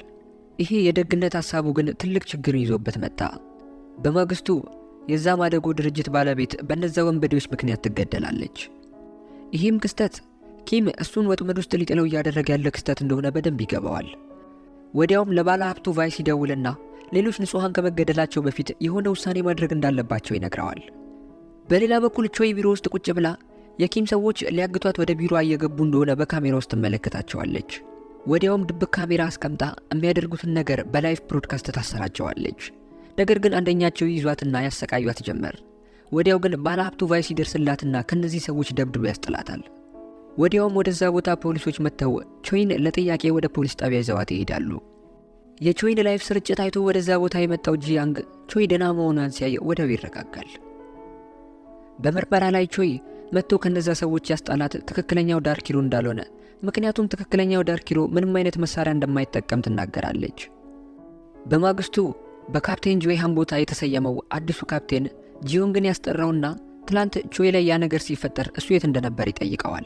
ይሄ የደግነት ሐሳቡ ግን ትልቅ ችግር ይዞበት መጣ። በማግስቱ የዛ ማደጎ ድርጅት ባለቤት በነዛ ወንበዴዎች ምክንያት ትገደላለች። ይህም ክስተት ኪም እሱን ወጥመድ ውስጥ ሊጥለው እያደረገ ያለ ክስተት እንደሆነ በደንብ ይገባዋል። ወዲያውም ለባለ ሀብቱ ቫይስ ይደውልና ሌሎች ንጹሐን ከመገደላቸው በፊት የሆነ ውሳኔ ማድረግ እንዳለባቸው ይነግረዋል። በሌላ በኩል ቾይ ቢሮ ውስጥ ቁጭ ብላ የኪም ሰዎች ሊያግቷት ወደ ቢሮዋ እየገቡ እንደሆነ በካሜራ ውስጥ ትመለከታቸዋለች። ወዲያውም ድብቅ ካሜራ አስቀምጣ የሚያደርጉትን ነገር በላይቭ ብሮድካስት ታሰራጨዋለች። ነገር ግን አንደኛቸው ይዟትና ያሰቃዩት ጀመር። ወዲያው ግን ባለሀብቱ ቫይስ ይደርስላትና ከነዚህ ሰዎች ደብድቦ ያስጥላታል። ወዲያውም ወደዛ ቦታ ፖሊሶች መጥተው ቾይን ለጥያቄ ወደ ፖሊስ ጣቢያ ይዘዋት ይሄዳሉ። የቾይን ላይቭ ስርጭት አይቶ ወደዛ ቦታ የመጣው ጂያንግ ቾይ ደህና መሆኗን ሲያይ ወዲያው ይረጋጋል። በምርመራ ላይ ቾይ መጥቶ ከነዛ ሰዎች ያስጣላት ትክክለኛው ዳርክ ሂሮ እንዳልሆነ፣ ምክንያቱም ትክክለኛው ዳርክ ሂሮ ምንም አይነት መሳሪያ እንደማይጠቀም ትናገራለች። በማግስቱ በካፕቴን ጆይሃን ቦታ የተሰየመው አዲሱ ካፕቴን ጂዮንግን ያስጠራውና ትላንት ቾይ ላይ ያ ነገር ሲፈጠር እሱ የት እንደነበር ይጠይቀዋል።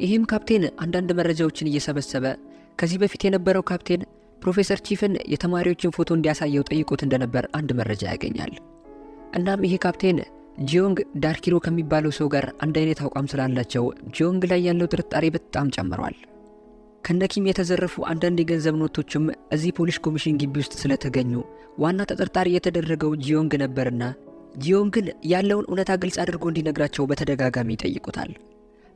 ይህም ካፕቴን አንዳንድ መረጃዎችን እየሰበሰበ ከዚህ በፊት የነበረው ካፕቴን ፕሮፌሰር ቺፍን የተማሪዎችን ፎቶ እንዲያሳየው ጠይቆት እንደነበር አንድ መረጃ ያገኛል። እናም ይሄ ካፕቴን ጂዮንግ ዳርክ ሂሮ ከሚባለው ሰው ጋር አንድ አይነት አቋም ስላላቸው ጂዮንግ ላይ ያለው ጥርጣሬ በጣም ጨምሯል። ከነኪም የተዘረፉ አንዳንድ የገንዘብ ኖቶችም እዚህ ፖሊስ ኮሚሽን ግቢ ውስጥ ስለተገኙ ዋና ተጠርጣሪ የተደረገው ጂዮንግ ነበርና ጂዮንግን ያለውን እውነታ ግልጽ አድርጎ እንዲነግራቸው በተደጋጋሚ ይጠይቁታል።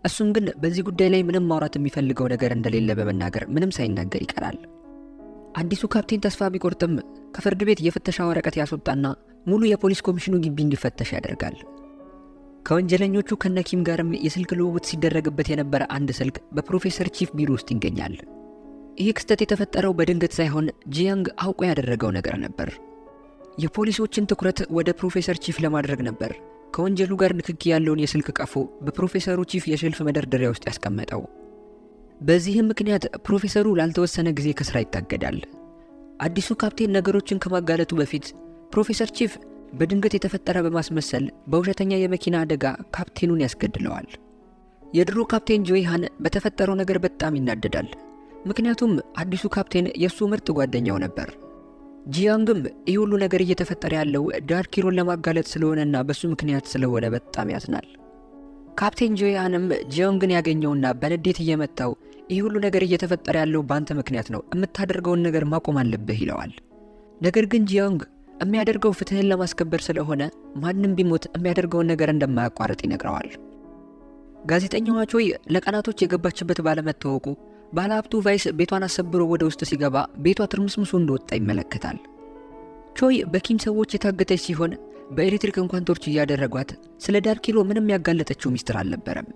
እሱም ግን በዚህ ጉዳይ ላይ ምንም ማውራት የሚፈልገው ነገር እንደሌለ በመናገር ምንም ሳይናገር ይቀራል። አዲሱ ካፕቴን ተስፋ ቢቆርጥም ከፍርድ ቤት የፍተሻ ወረቀት ያስወጣና ሙሉ የፖሊስ ኮሚሽኑ ግቢ እንዲፈተሽ ያደርጋል። ከወንጀለኞቹ ከነኪም ጋርም የስልክ ልውውጥ ሲደረግበት የነበረ አንድ ስልክ በፕሮፌሰር ቺፍ ቢሮ ውስጥ ይገኛል። ይህ ክስተት የተፈጠረው በድንገት ሳይሆን ጂያንግ አውቆ ያደረገው ነገር ነበር። የፖሊሶችን ትኩረት ወደ ፕሮፌሰር ቺፍ ለማድረግ ነበር ከወንጀሉ ጋር ንክኪ ያለውን የስልክ ቀፎ በፕሮፌሰሩ ቺፍ የሼልፍ መደርደሪያ ውስጥ ያስቀመጠው። በዚህም ምክንያት ፕሮፌሰሩ ላልተወሰነ ጊዜ ከስራ ይታገዳል። አዲሱ ካፕቴን ነገሮችን ከማጋለጡ በፊት ፕሮፌሰር ቺፍ በድንገት የተፈጠረ በማስመሰል በውሸተኛ የመኪና አደጋ ካፕቴኑን ያስገድለዋል። የድሮ ካፕቴን ጆይሃን በተፈጠረው ነገር በጣም ይናደዳል። ምክንያቱም አዲሱ ካፕቴን የእሱ ምርጥ ጓደኛው ነበር። ጂያንግም ይህ ሁሉ ነገር እየተፈጠረ ያለው ዳርክ ሂሮን ለማጋለጥ ስለሆነና በሱ ምክንያት ስለሆነ በጣም ያዝናል። ካፕቴን ጆይሃንም ጂያንግን ያገኘውና በንዴት እየመታው ይህ ሁሉ ነገር እየተፈጠረ ያለው በአንተ ምክንያት ነው፣ የምታደርገውን ነገር ማቆም አለብህ ይለዋል። ነገር ግን ጂያንግ የሚያደርገው ፍትህን ለማስከበር ስለሆነ ማንም ቢሞት የሚያደርገውን ነገር እንደማያቋርጥ ይነግረዋል። ጋዜጠኛዋ ቾይ ለቀናቶች የገባችበት ባለመታወቁ ባለሀብቱ ቫይስ ቤቷን አሰብሮ ወደ ውስጥ ሲገባ ቤቷ ትርምስምሶ እንደወጣ ይመለከታል። ቾይ በኪም ሰዎች የታገተች ሲሆን በኤሌክትሪክ እንኳን ቶርች እያደረጓት ስለ ዳርክ ሂሮ ምንም ያጋለጠችው ሚስጥር አልነበረም።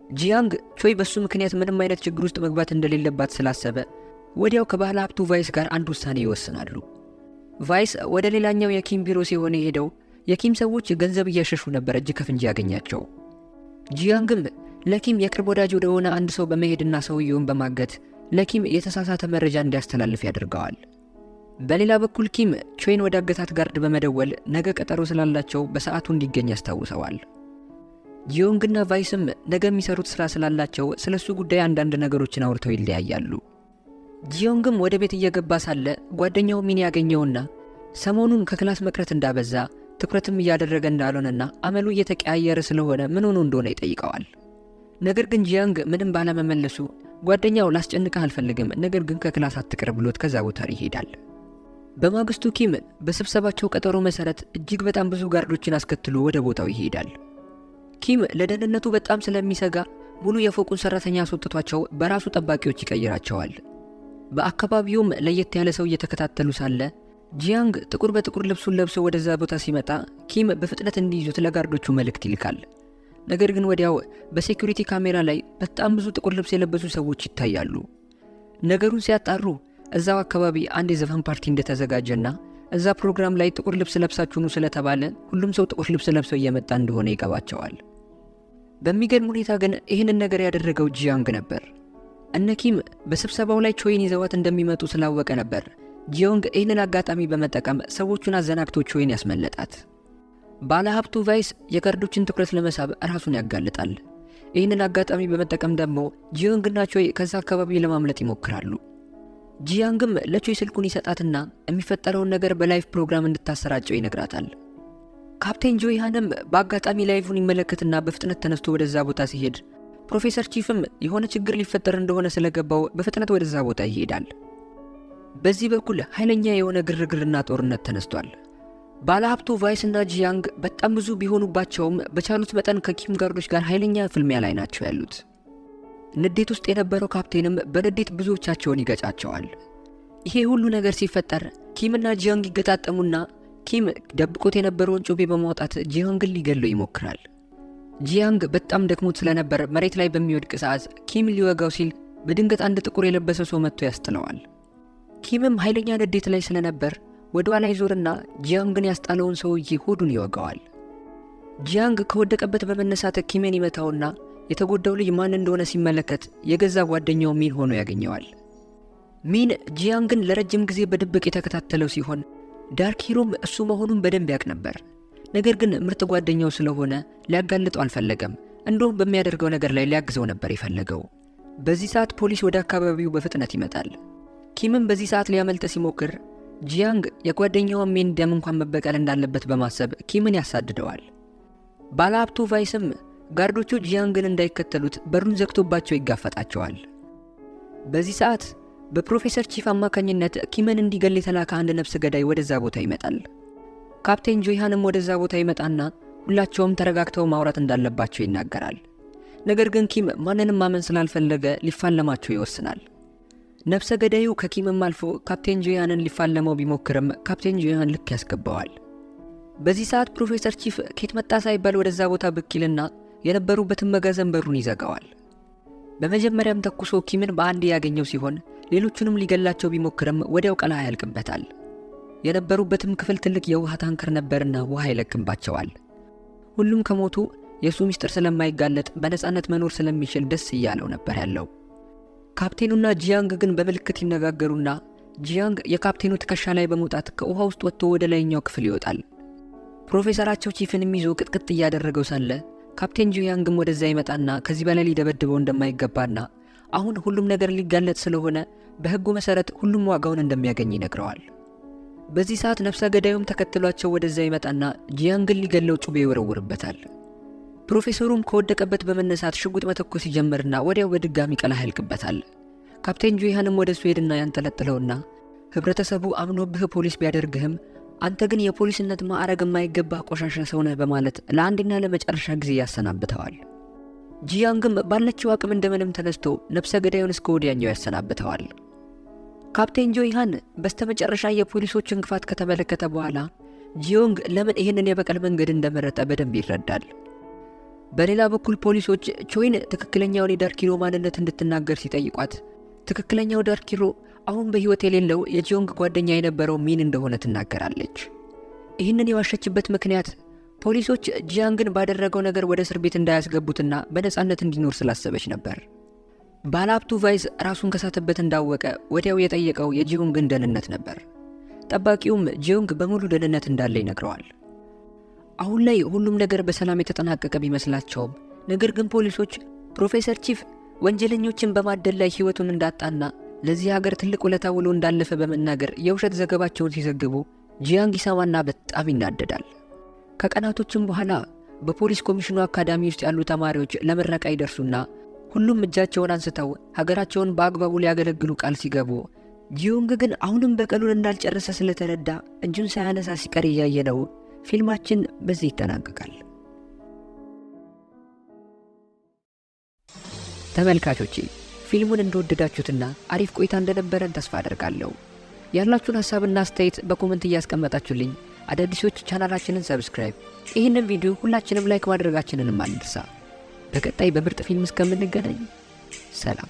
ጂያንግ ቾይ በሱ ምክንያት ምንም አይነት ችግር ውስጥ መግባት እንደሌለባት ስላሰበ ወዲያው ከባለሀብቱ ቫይስ ጋር አንድ ውሳኔ ይወስናሉ። ቫይስ ወደ ሌላኛው የኪም ቢሮ ሲሆን የሄደው የኪም ሰዎች ገንዘብ እያሸሹ ነበር እጅ ከፍንጅ ያገኛቸው። ጂያንግም ለኪም የቅርብ ወዳጅ ወደሆነ አንድ ሰው በመሄድና ሰውየውን በማገት ለኪም የተሳሳተ መረጃ እንዲያስተላልፍ ያደርገዋል። በሌላ በኩል ኪም ቾይን ወደ አገታት ጋርድ በመደወል ነገ ቀጠሮ ስላላቸው በሰዓቱ እንዲገኝ ያስታውሰዋል። ጂዮንግና ቫይስም ነገ የሚሰሩት ስራ ስላላቸው ስለሱ ጉዳይ አንዳንድ ነገሮችን አውርተው ይለያያሉ። ጂዮንግም ወደ ቤት እየገባ ሳለ ጓደኛው ሚን ያገኘውና ሰሞኑን ከክላስ መቅረት እንዳበዛ ትኩረትም እያደረገ እንዳልሆነና አመሉ እየተቀያየረ ስለሆነ ምን ሆኖ እንደሆነ ይጠይቀዋል። ነገር ግን ጂያንግ ምንም ባለመመለሱ ጓደኛው ላስጨንቅህ አልፈልግም፣ ነገር ግን ከክላስ አትቅር ብሎት ከዛ ቦታ ይሄዳል። በማግስቱ ኪም በስብሰባቸው ቀጠሮ መሰረት እጅግ በጣም ብዙ ጋርዶችን አስከትሎ ወደ ቦታው ይሄዳል። ኪም ለደህንነቱ በጣም ስለሚሰጋ ሙሉ የፎቁን ሰራተኛ አስወጥቷቸው በራሱ ጠባቂዎች ይቀይራቸዋል። በአካባቢውም ለየት ያለ ሰው እየተከታተሉ ሳለ ጂያንግ ጥቁር በጥቁር ልብሱን ለብሶ ወደዛ ቦታ ሲመጣ ኪም በፍጥነት እንዲይዙት ለጋርዶቹ መልእክት ይልካል። ነገር ግን ወዲያው በሴኩሪቲ ካሜራ ላይ በጣም ብዙ ጥቁር ልብስ የለበሱ ሰዎች ይታያሉ። ነገሩን ሲያጣሩ እዛው አካባቢ አንድ የዘፈን ፓርቲ እንደተዘጋጀና እዛ ፕሮግራም ላይ ጥቁር ልብስ ለብሳችሁ ነው ስለተባለ ሁሉም ሰው ጥቁር ልብስ ለብሶ እየመጣ እንደሆነ ይገባቸዋል። በሚገርም ሁኔታ ግን ይህንን ነገር ያደረገው ጂያንግ ነበር። እነ ኪም በስብሰባው ላይ ቾይን ይዘዋት እንደሚመጡ ስላወቀ ነበር ጂዮንግ ይህንን አጋጣሚ በመጠቀም ሰዎቹን አዘናግቶ ቾይን ያስመለጣት። ባለሀብቱ ቫይስ የጋርዶችን ትኩረት ለመሳብ ራሱን ያጋልጣል። ይህንን አጋጣሚ በመጠቀም ደግሞ ጂዮንግና ቾይ ከዛ አካባቢ ለማምለጥ ይሞክራሉ። ጂያንግም ለቾይ ስልኩን ይሰጣትና የሚፈጠረውን ነገር በላይቭ ፕሮግራም እንድታሰራጨው ይነግራታል። ካፕቴን ጆይሃንም በአጋጣሚ ላይቭን ይመለከትና በፍጥነት ተነስቶ ወደዛ ቦታ ሲሄድ ፕሮፌሰር ቺፍም የሆነ ችግር ሊፈጠር እንደሆነ ስለገባው በፍጥነት ወደዛ ቦታ ይሄዳል። በዚህ በኩል ኃይለኛ የሆነ ግርግርና ጦርነት ተነስቷል። ባለሀብቱ ቫይስ እና ጂያንግ በጣም ብዙ ቢሆኑባቸውም በቻሉት መጠን ከኪም ጋርዶች ጋር ኃይለኛ ፍልሚያ ላይ ናቸው ያሉት። ንዴት ውስጥ የነበረው ካፕቴንም በንዴት ብዙዎቻቸውን ይገጫቸዋል። ይሄ ሁሉ ነገር ሲፈጠር ኪምና ጂያንግ ይገጣጠሙና ኪም ደብቆት የነበረውን ጩቤ በማውጣት ጂያንግን ሊገለው ይሞክራል። ጂያንግ በጣም ደክሞት ስለነበር መሬት ላይ በሚወድቅ ሰዓት ኪም ሊወጋው ሲል በድንገት አንድ ጥቁር የለበሰ ሰው መጥቶ ያስጥለዋል። ኪምም ኃይለኛ ንዴት ላይ ስለነበር ወደ ኋላ ይዞርና ጂያንግን ያስጣለውን ሰውዬ ሆዱን ይወጋዋል። ጂያንግ ከወደቀበት በመነሳት ኪምን ይመታውና የተጎዳው ልጅ ማን እንደሆነ ሲመለከት የገዛ ጓደኛው ሚን ሆኖ ያገኘዋል። ሚን ጂያንግን ለረጅም ጊዜ በድብቅ የተከታተለው ሲሆን ዳርክ ሂሮም እሱ መሆኑን በደንብ ያውቅ ነበር። ነገር ግን ምርጥ ጓደኛው ስለሆነ ሊያጋልጠው አልፈለገም። እንደውም በሚያደርገው ነገር ላይ ሊያግዘው ነበር የፈለገው። በዚህ ሰዓት ፖሊስ ወደ አካባቢው በፍጥነት ይመጣል። ኪምም በዚህ ሰዓት ሊያመልጥ ሲሞክር ጂያንግ የጓደኛውን ሚን ደም እንኳን መበቀል እንዳለበት በማሰብ ኪምን ያሳድደዋል። ባለሀብቱ ቫይስም ጋርዶቹ ጂያንግን እንዳይከተሉት በሩን ዘግቶባቸው ይጋፈጣቸዋል። በዚህ ሰዓት በፕሮፌሰር ቺፍ አማካኝነት ኪምን እንዲገል የተላከ አንድ ነፍስ ገዳይ ወደዛ ቦታ ይመጣል። ካፕቴን ጆይሃንም ወደዛ ቦታ ይመጣና ሁላቸውም ተረጋግተው ማውራት እንዳለባቸው ይናገራል። ነገር ግን ኪም ማንንም ማመን ስላልፈለገ ሊፋለማቸው ይወስናል። ነፍሰ ገዳዩ ከኪምም አልፎ ካፕቴን ጆይሃንን ሊፋለመው ቢሞክርም ካፕቴን ጆይሃን ልክ ያስገባዋል። በዚህ ሰዓት ፕሮፌሰር ቺፍ ኬት መጣ ሳይባል ወደዛ ቦታ ብቅ ይልና የነበሩበትን መጋዘን በሩን ይዘጋዋል። በመጀመሪያም ተኩሶ ኪምን በአንድ ያገኘው ሲሆን ሌሎቹንም ሊገላቸው ቢሞክርም ወዲያው ቀላ ያልቅበታል። የነበሩበትም ክፍል ትልቅ የውሃ ታንከር ነበርና ውሃ ይለቅባቸዋል። ሁሉም ከሞቱ የሱ ሚስጥር ስለማይጋለጥ በነፃነት መኖር ስለሚችል ደስ እያለው ነበር ያለው። ካፕቴኑና ጂያንግ ግን በምልክት ይነጋገሩና ጂያንግ የካፕቴኑ ትከሻ ላይ በመውጣት ከውሃ ውስጥ ወጥቶ ወደ ላይኛው ክፍል ይወጣል። ፕሮፌሰራቸው ቺፍንም ይዞ ቅጥቅጥ እያደረገው ሳለ ካፕቴን ጂያንግም ወደዛ ይመጣና ከዚህ በላይ ሊደበድበው እንደማይገባና አሁን ሁሉም ነገር ሊጋለጥ ስለሆነ በሕጉ መሰረት ሁሉም ዋጋውን እንደሚያገኝ ይነግረዋል። በዚህ ሰዓት ነፍሰ ገዳዩም ተከትሏቸው ወደዛ ይመጣና ጂያንግን ሊገለው ጩቤ ይወረውርበታል። ፕሮፌሰሩም ከወደቀበት በመነሳት ሽጉጥ መተኮስ ይጀምርና ወዲያው በድጋሚ ቀላ ያልቅበታል። ካፕቴን ጆይሃንም ወደሱ ሄድና ያንጠለጥለውና ህብረተሰቡ አምኖብህ ፖሊስ ቢያደርግህም አንተ ግን የፖሊስነት ማዕረግ የማይገባ ቆሻሻ ሰው ነህ በማለት ለአንድና ለመጨረሻ ጊዜ ያሰናብተዋል። ጂያንግም ባለችው አቅም እንደምንም ተነስቶ ነፍሰ ገዳዩን እስከ ወዲያኛው ያሰናብተዋል። ካፕቴን ጆይሃን በስተመጨረሻ የፖሊሶችን ግፋት ከተመለከተ በኋላ ጂዮንግ ለምን ይህንን የበቀል መንገድ እንደመረጠ በደንብ ይረዳል። በሌላ በኩል ፖሊሶች ቾይን ትክክለኛውን የዳርክ ሂሮ ማንነት እንድትናገር ሲጠይቋት ትክክለኛው ዳርክ ሂሮ አሁን በህይወት የሌለው የጂዮንግ ጓደኛ የነበረው ሚን እንደሆነ ትናገራለች። ይህንን የዋሸችበት ምክንያት ፖሊሶች ጂያንግን ባደረገው ነገር ወደ እስር ቤት እንዳያስገቡትና በነፃነት እንዲኖር ስላሰበች ነበር። ባለሀብቱ ቫይስ ራሱን ከሳተበት እንዳወቀ ወዲያው የጠየቀው የጂዮንግን ደህንነት ነበር። ጠባቂውም ጂዮንግ በሙሉ ደህንነት እንዳለ ይነግረዋል። አሁን ላይ ሁሉም ነገር በሰላም የተጠናቀቀ ቢመስላቸውም ነገር ግን ፖሊሶች ፕሮፌሰር ቺፍ ወንጀለኞችን በማደል ላይ ህይወቱን እንዳጣና ለዚህ ሀገር ትልቅ ውለታ ውሎ እንዳለፈ በመናገር የውሸት ዘገባቸውን ሲዘግቡ ጂያንግ ይሰማና በጣም ይናደዳል። ከቀናቶችም በኋላ በፖሊስ ኮሚሽኑ አካዳሚ ውስጥ ያሉ ተማሪዎች ለምረቃ ይደርሱና ሁሉም እጃቸውን አንስተው ሀገራቸውን በአግባቡ ሊያገለግሉ ቃል ሲገቡ ጂዮንግ ግን አሁንም በቀሉን እንዳልጨረሰ ስለተረዳ እጁን ሳያነሳ ሲቀር እያየ ነው። ፊልማችን በዚህ ይጠናቀቃል። ተመልካቾቼ ፊልሙን እንደወደዳችሁትና አሪፍ ቆይታ እንደነበረን ተስፋ አደርጋለሁ። ያላችሁን ሐሳብና አስተያየት በኮሜንት እያስቀመጣችሁልኝ አዳዲሶች ቻናላችንን ሰብስክራይብ፣ ይህንን ቪዲዮ ሁላችንም ላይክ ማድረጋችንን አንርሳ። በቀጣይ በምርጥ ፊልም እስከምንገናኝ ሰላም።